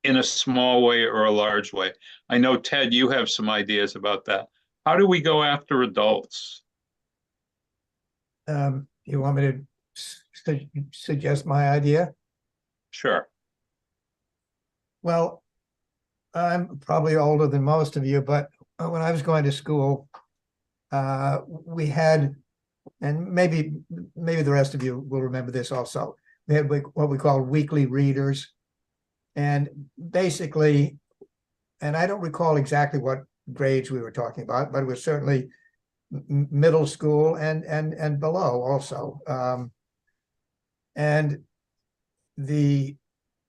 in a small way or a large way? I know, Ted, you have some ideas about that. How do we go after adults? You want me to suggest my idea? Sure. Well, I'm probably older than most of you, but when I was going to school, we had, and maybe the rest of you will remember this also, we had what we call weekly readers. And basically, and I don't recall exactly what grades we were talking about, but it was certainly middle school and below also. And the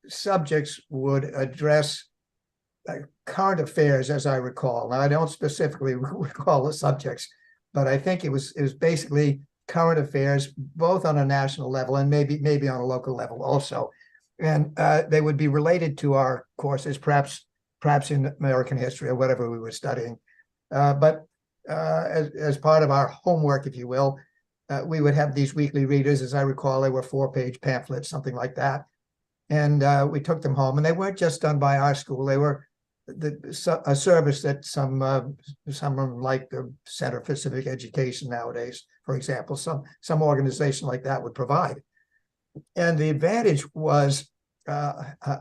subjects would address current affairs, as I recall. Now, I don't specifically recall the subjects, but I think it was basically current affairs, both on a national level and maybe on a local level also. And they would be related to our courses, perhaps in American history or whatever we were studying. But as part of our homework, if you will, we would have these weekly readers. As I recall, they were 4-page pamphlets, something like that. And we took them home, and they weren't just done by our school. They were a service that someone like the Center for Civic Education nowadays, for example, some organization like that would provide. And the advantage was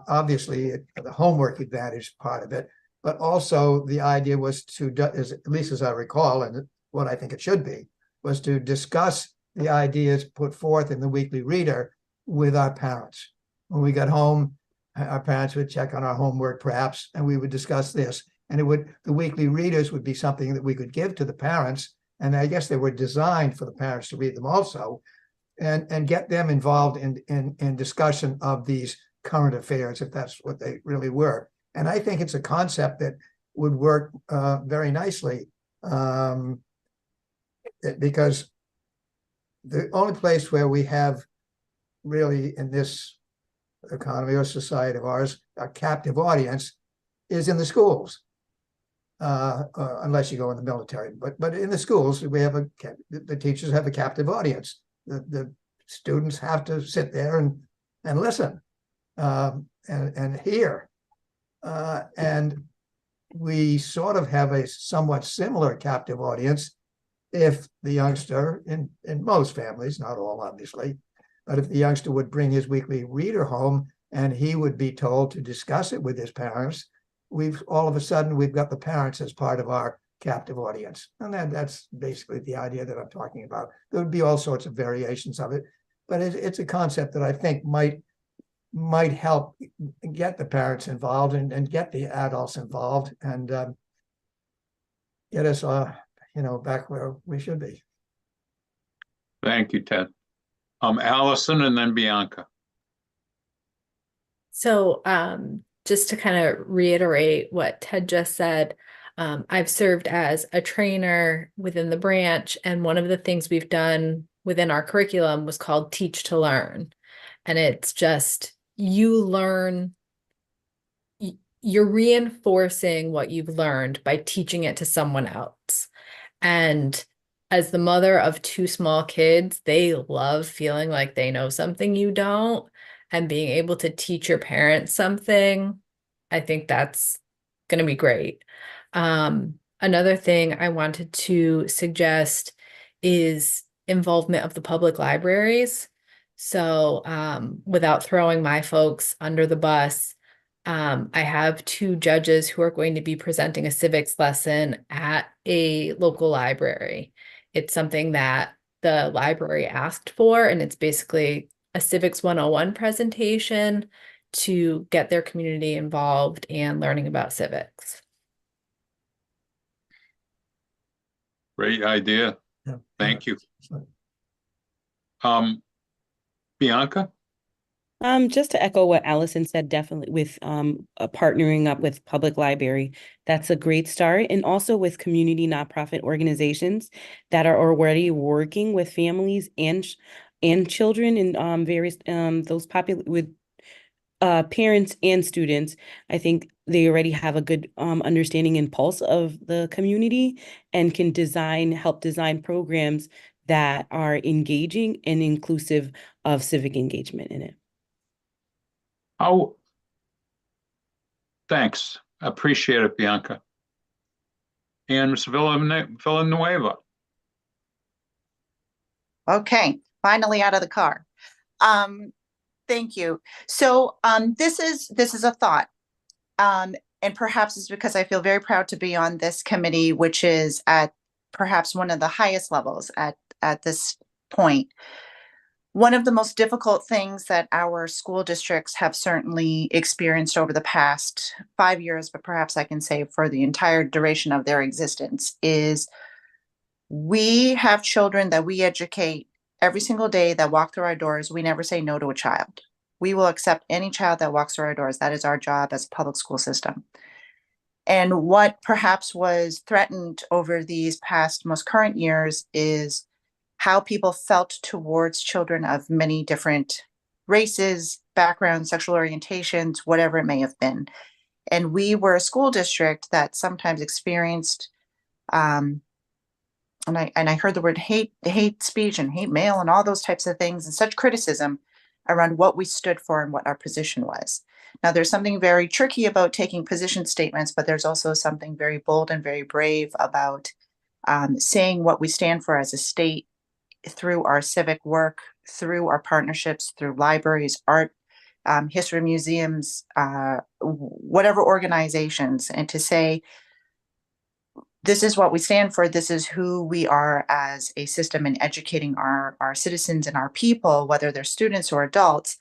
obviously the homework advantage part of it, but also the idea was to, at least as I recall, and what I think it should be, was to discuss the ideas put forth in the weekly reader with our parents. When we got home, our parents would check on our homework perhaps, and we would discuss this. And the weekly readers would be something that we could give to the parents. And I guess they were designed for the parents to read them also, and get them involved in discussion of these current affairs, if that's what they really were. And I think it's a concept that would work very nicely, because the only place where we have really in this economy or society of ours a captive audience is in the schools, unless you go in the military. But in the schools, we have the teachers have a captive audience. The students have to sit there and listen and hear. And we sort of have a somewhat similar captive audience if the youngster, in most families, not all obviously, but if the youngster would bring his weekly reader home and he would be told to discuss it with his parents, all of a sudden we've got the parents as part of our captive audience. And that's basically the idea that I'm talking about. There would be all sorts of variations of it, but it's a concept that I think might help get the parents involved and get the adults involved and get us back where we should be. Thank you, Ted. Allison and then Bianca. So just to kind of reiterate what Ted just said, I've served as a trainer within the branch, and one of the things we've done within our curriculum was called Teach to Learn. And it's just, you learn, you're reinforcing what you've learned by teaching it to someone else. And as the mother of 2 small kids, they love feeling like they know something you don't, and being able to teach your parents something, I think that's going to be great. Another thing I wanted to suggest is involvement of the public libraries. So without throwing my folks under the bus, I have 2 judges who are going to be presenting a civics lesson at a local library. It's something that the library asked for, and it's basically a Civics 101 presentation to get their community involved and learning about civics. Great idea. Yeah. Thank you. Bianca? Just to echo what Allison said, definitely with partnering up with public library, that's a great start. And also with community nonprofit organizations that are already working with families and children in various those with parents and students. I think they already have a good understanding and pulse of the community and can help design programs that are engaging and inclusive of civic engagement in it. Thanks. Appreciate it, Bianca. And Mr. Villanueva. Okay, finally out of the car. Thank you. So this is a thought. And perhaps it's because I feel very proud to be on this committee, which is at perhaps one of the highest levels at this point. One of the most difficult things that our school districts have certainly experienced over the past 5 years, but perhaps I can say for the entire duration of their existence, is we have children that we educate every single day that walk through our doors. We never say no to a child. We will accept any child that walks through our doors. That is our job as a public school system. And what perhaps was threatened over these past most current years is how people felt towards children of many different races, backgrounds, sexual orientations, whatever it may have been. And we were a school district that sometimes experienced, and I heard the word hate speech and hate mail and all those types of things, and such criticism around what we stood for and what our position was. Now, there's something very tricky about taking position statements, but there's also something very bold and very brave about saying what we stand for as a state through our civic work, through our partnerships, through libraries, art, history museums, whatever organizations, and to say, this is what we stand for, this is who we are as a system in educating our citizens and our people, whether they're students or adults.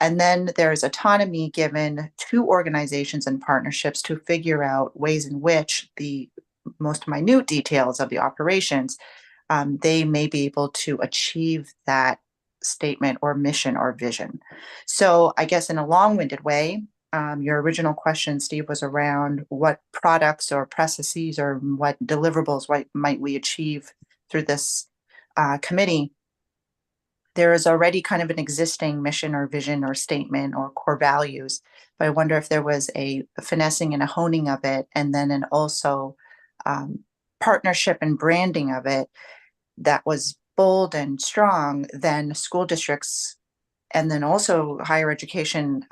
And then there's autonomy given to organizations and partnerships to figure out ways in which the most minute details of the operations, they may be able to achieve that statement or mission or vision. So I guess in a long-winded way, your original question, Steve, was around what products or processes or what deliverables might we achieve through this committee. There is already kind of an existing mission or vision or statement or core values, but I wonder if there was a finessing and a honing of it, and then an also partnership and branding of it that was bold and strong. Then school districts, and then also higher education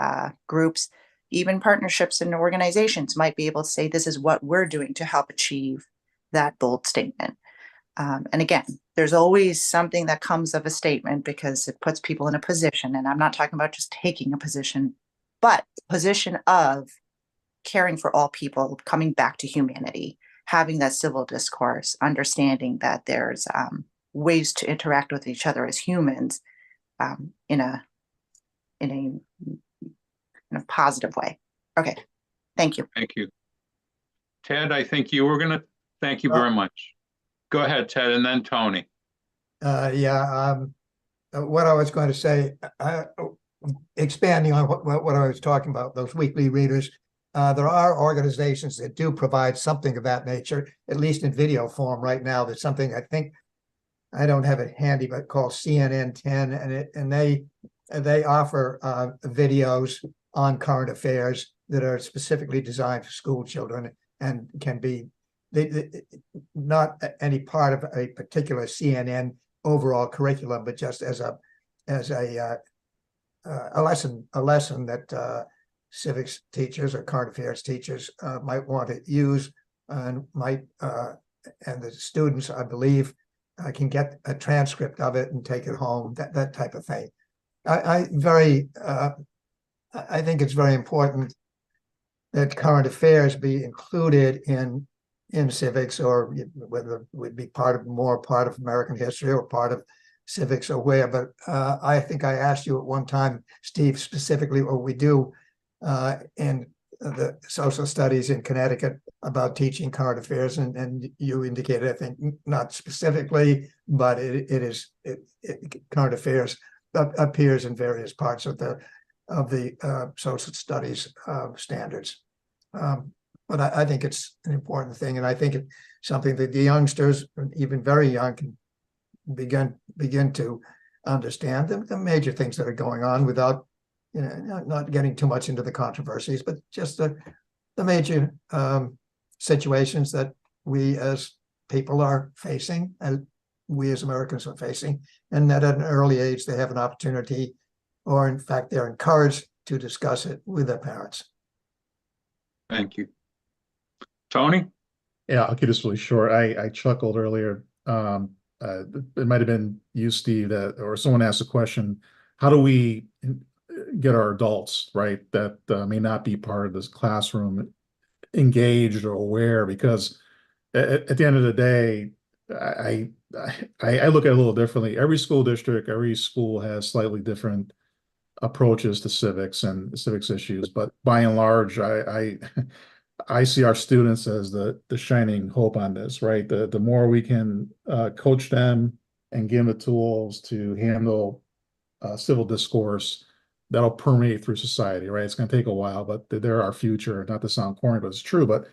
groups, even partnerships and organizations might be able to say, this is what we're doing to help achieve that bold statement. And again, there's always something that comes of a statement because it puts people in a position. And I'm not talking about just taking a position, but position of caring for all people, coming back to humanity, having that civil discourse, understanding that there's ways to interact with each other as humans in a positive way. Okay, thank you. Thank you. Ted, I think you were going to, thank you very much. Go ahead, Ted, and then Tony. What I was going to say, expanding on what I was talking about, those weekly readers, there are organizations that do provide something of that nature, at least in video form right now. There's something I think, I don't have it handy, but called CNN 10, and they offer videos on current affairs that are specifically designed for school children and can be not any part of a particular CNN overall curriculum, but just as a lesson that civics teachers or current affairs teachers might want to use, and the students, I believe, can get a transcript of it and take it home. That type of thing. I think it's very important that current affairs be included in civics, or whether it would be more part of American history or part of civics or where. But I think I asked you at one time, Steve, specifically what we do in the social studies in Connecticut about teaching current affairs, and you indicated, I think, not specifically, but current affairs appears in various parts of the social studies standards. But I think it's an important thing, and I think it's something that the youngsters, even very young, can begin to understand the major things that are going on without, not getting too much into the controversies, but just the major situations that we as people are facing, and we as Americans are facing, and that at an early age they have an opportunity, or in fact they're encouraged to discuss it with their parents. Thank you. Tony? Yeah, I'll keep this really short. I chuckled earlier. It might have been you, Steve, that or someone asked a question. How do we get our adults, right, that may not be part of this classroom engaged or aware? Because at the end of the day, I, I look at it a little differently. Every school district, every school has slightly different approaches to civics and civics issues, but by and large, I see our students as the shining hope on this, right? The more we can coach them and give them the tools to handle civil discourse, that'll permeate through society, right? It's going to take a while, but they're our future. Not to sound corny, but it's true. But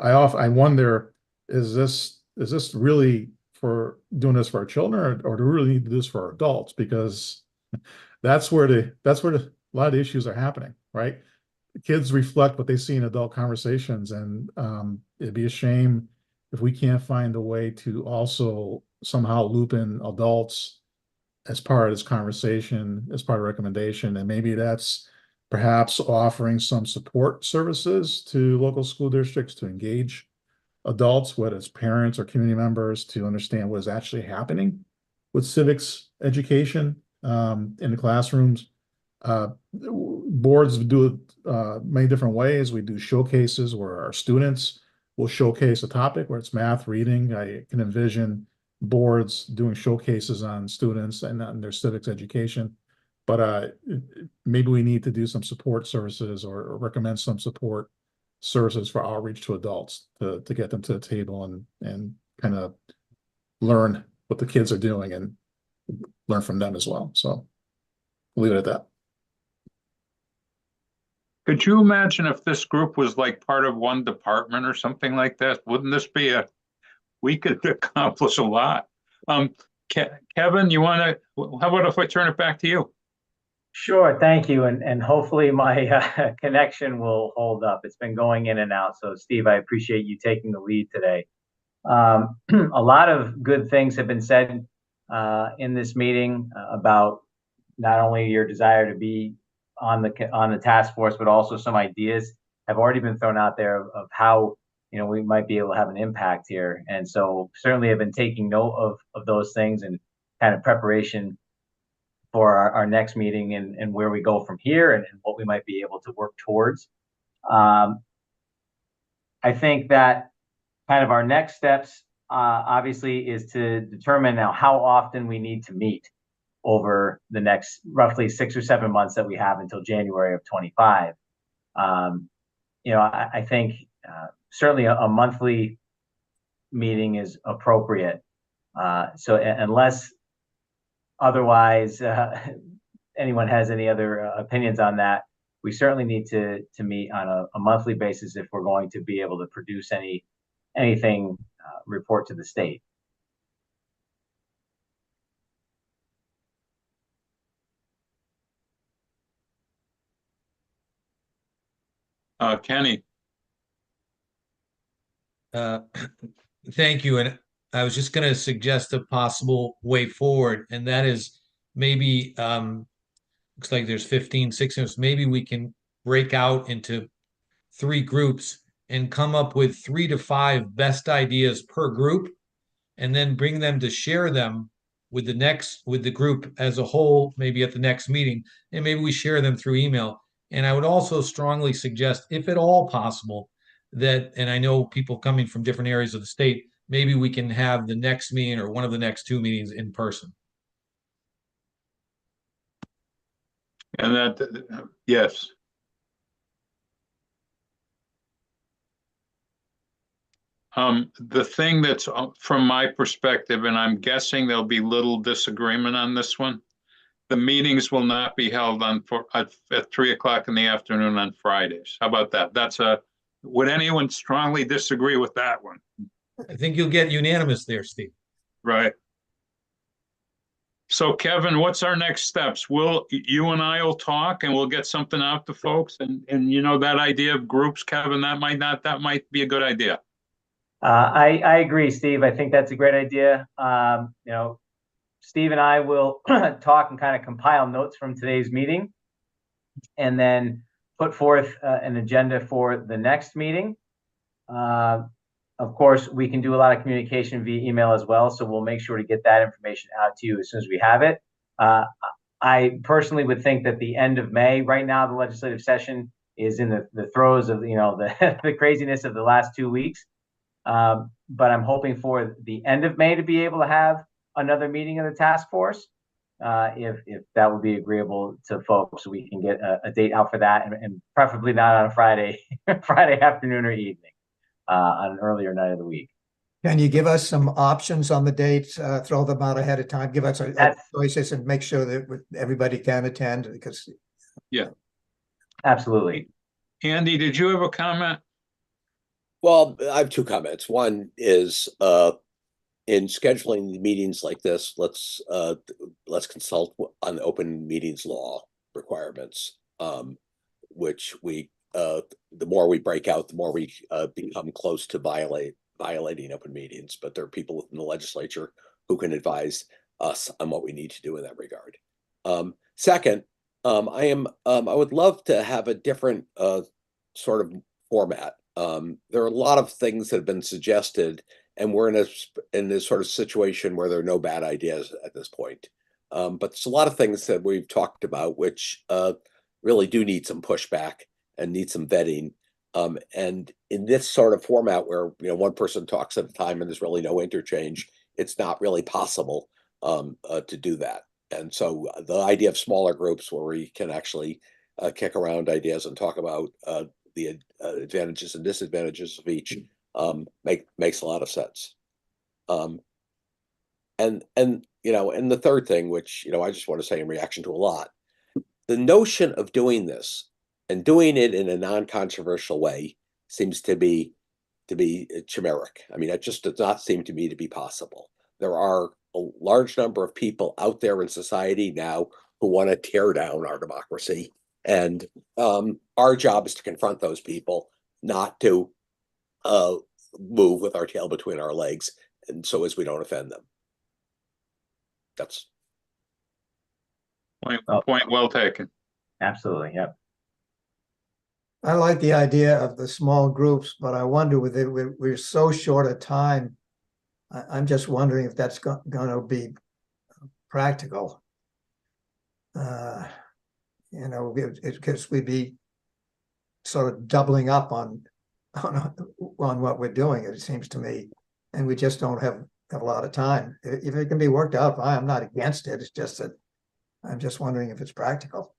I wonder, is this really for doing this for our children, or do we really need to do this for our adults? Because that's where a lot of the issues are happening, right? Kids reflect what they see in adult conversations, and it'd be a shame if we can't find a way to also somehow loop in adults as part of this conversation, as part of recommendation. And maybe that's perhaps offering some support services to local school districts to engage adults, whether it's parents or community members, to understand what is actually happening with civics education in the classrooms. Boards do it many different ways. We do showcases where our students will showcase a topic, where it's math, reading. I can envision boards doing showcases on students and on their civics education. But maybe we need to do some support services or recommend some support services for outreach to adults to get them to the table and kind of learn what the kids are doing and learn from them as well. So we'll leave it at that. Could you imagine if this group was like part of one department or something like that? Wouldn't this be we could accomplish a lot. Kevin, you want to, how about if I turn it back to you? Sure, thank you. And hopefully my connection will hold up. It's been going in and out. So Steve, I appreciate you taking the lead today. A lot of good things have been said in this meeting about not only your desire to be on the task force, but also some ideas have already been thrown out there of how we might be able to have an impact here. And so certainly I've been taking note of those things and kind of preparation for our next meeting and where we go from here and what we might be able to work towards. I think that kind of our next steps obviously is to determine now how often we need to meet over the next roughly 6 or 7 months that we have until January of 25. I think certainly a monthly meeting is appropriate. So unless otherwise anyone has any other opinions on that, we certainly need to meet on a monthly basis if we're going to be able to produce anything report to the state. Kenny. Thank you. And I was just going to suggest a possible way forward, and that is maybe looks like there's 15, 16. Maybe we can break out into 3 groups and come up with 3 to 5 best ideas per group, and then bring them to share them with the group as a whole, maybe at the next meeting, and maybe we share them through email. And I would also strongly suggest, if at all possible, that, and I know people coming from different areas of the state, maybe we can have the next meeting or one of the next 2 meetings in person. And that, yes. The thing that's from my perspective, and I'm guessing there'll be little disagreement on this one, the meetings will not be held at 3 o'clock in the afternoon on Fridays. How about that? Would anyone strongly disagree with that one? I think you'll get unanimous there, Steve. Right. So Kevin, what's our next steps? You and I will talk and we'll get something out to folks, and that idea of groups, Kevin, that might be a good idea. I agree, Steve. I think that's a great idea. Steve and I will talk and kind of compile notes from today's meeting, and then put forth an agenda for the next meeting. Of course, we can do a lot of communication via email as well, so we'll make sure to get that information out to you as soon as we have it. I personally would think that the end of May, right now, the legislative session is in the throes of, the craziness of the last 2 weeks. But I'm hoping for the end of May to be able to have another meeting of the task force, if that would be agreeable to folks, so we can get a date out for that, and preferably not on a Friday afternoon or evening, on an earlier night of the week. Can you give us some options on the dates? Throw them out ahead of time. Give us a choices and make sure that everybody can attend, because. Yeah, absolutely. Andy, did you have a comment? Well, I have two comments. One is in scheduling meetings like this, let's consult on the open meetings law requirements, which the more we break out, the more we become close to violating open meetings. But there are people within the legislature who can advise us on what we need to do in that regard. Second, I would love to have a different sort of format. There are a lot of things that have been suggested, and we're in this sort of situation where there are no bad ideas at this point. But there's a lot of things that we've talked about which really do need some pushback and need some vetting. And in this sort of format where one person talks at a time and there's really no interchange, it's not really possible to do that. And so the idea of smaller groups where we can actually kick around ideas and talk about the advantages and disadvantages of each makes a lot of sense. And the third thing, which I just want to say in reaction to a lot, the notion of doing this and doing it in a non-controversial way seems to be chimeric. I mean, it just does not seem to me to be possible. There are a large number of people out there in society now who want to tear down our democracy, and our job is to confront those people, not to move with our tail between our legs, and so as we don't offend them. That's point well taken. Absolutely, yep. I like the idea of the small groups, but I wonder we're so short a time. I'm just wondering if that's going to be practical. Because we'd be sort of doubling up on what we're doing, it seems to me, and we just don't have a lot of time. If it can be worked out, I'm not against it. It's just that I'm just wondering if it's practical.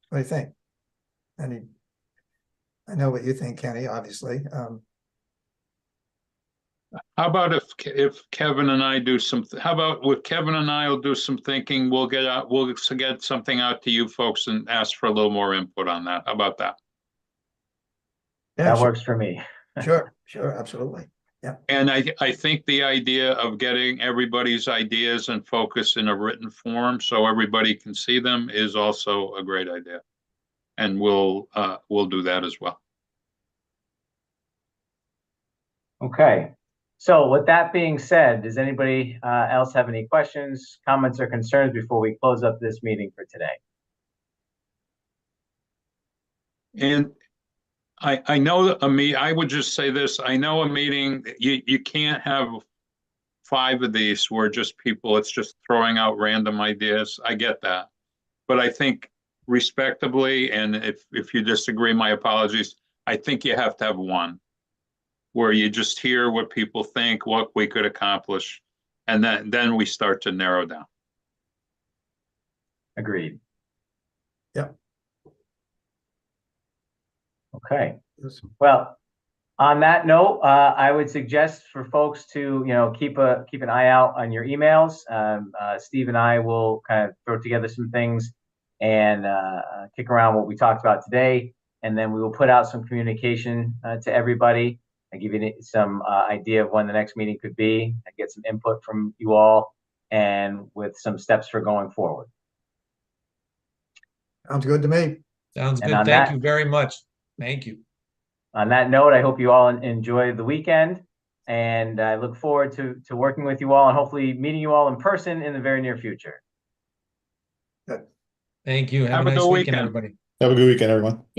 What do you think? I know what you think, Kenny, obviously. How about if Kevin and I do some, how about with Kevin and I will do some thinking, we'll get something out to you folks and ask for a little more input on that. How about that? Yeah, that sure. works for me. Sure, absolutely. Yeah. And I think the idea of getting everybody's ideas and focus in a written form so everybody can see them is also a great idea. And we'll do that as well. Okay. So with that being said, does anybody else have any questions, comments, or concerns before we close up this meeting for today? And I know I would just say this, I know a meeting, you can't have 5 of these where just people, it's just throwing out random ideas. I get that. But I think respectably, and if you disagree, my apologies, I think you have to have one where you just hear what people think, what we could accomplish, and then we start to narrow down. Agreed. Yep. Okay. Well, on that note, I would suggest for folks to keep an eye out on your emails. Steve and I will kind of throw together some things and kick around what we talked about today, and then we will put out some communication to everybody. I give you some idea of when the next meeting could be. I get some input from you all, and with some steps for going forward. Sounds good to me. Sounds good. Thank you very much. Thank you. On that note, I hope you all enjoy the weekend, and I look forward to working with you all and hopefully meeting you all in person in the very near future. Good. Thank you. Have Have a a nice good weekend, weekend. everybody. Have a good weekend, everyone.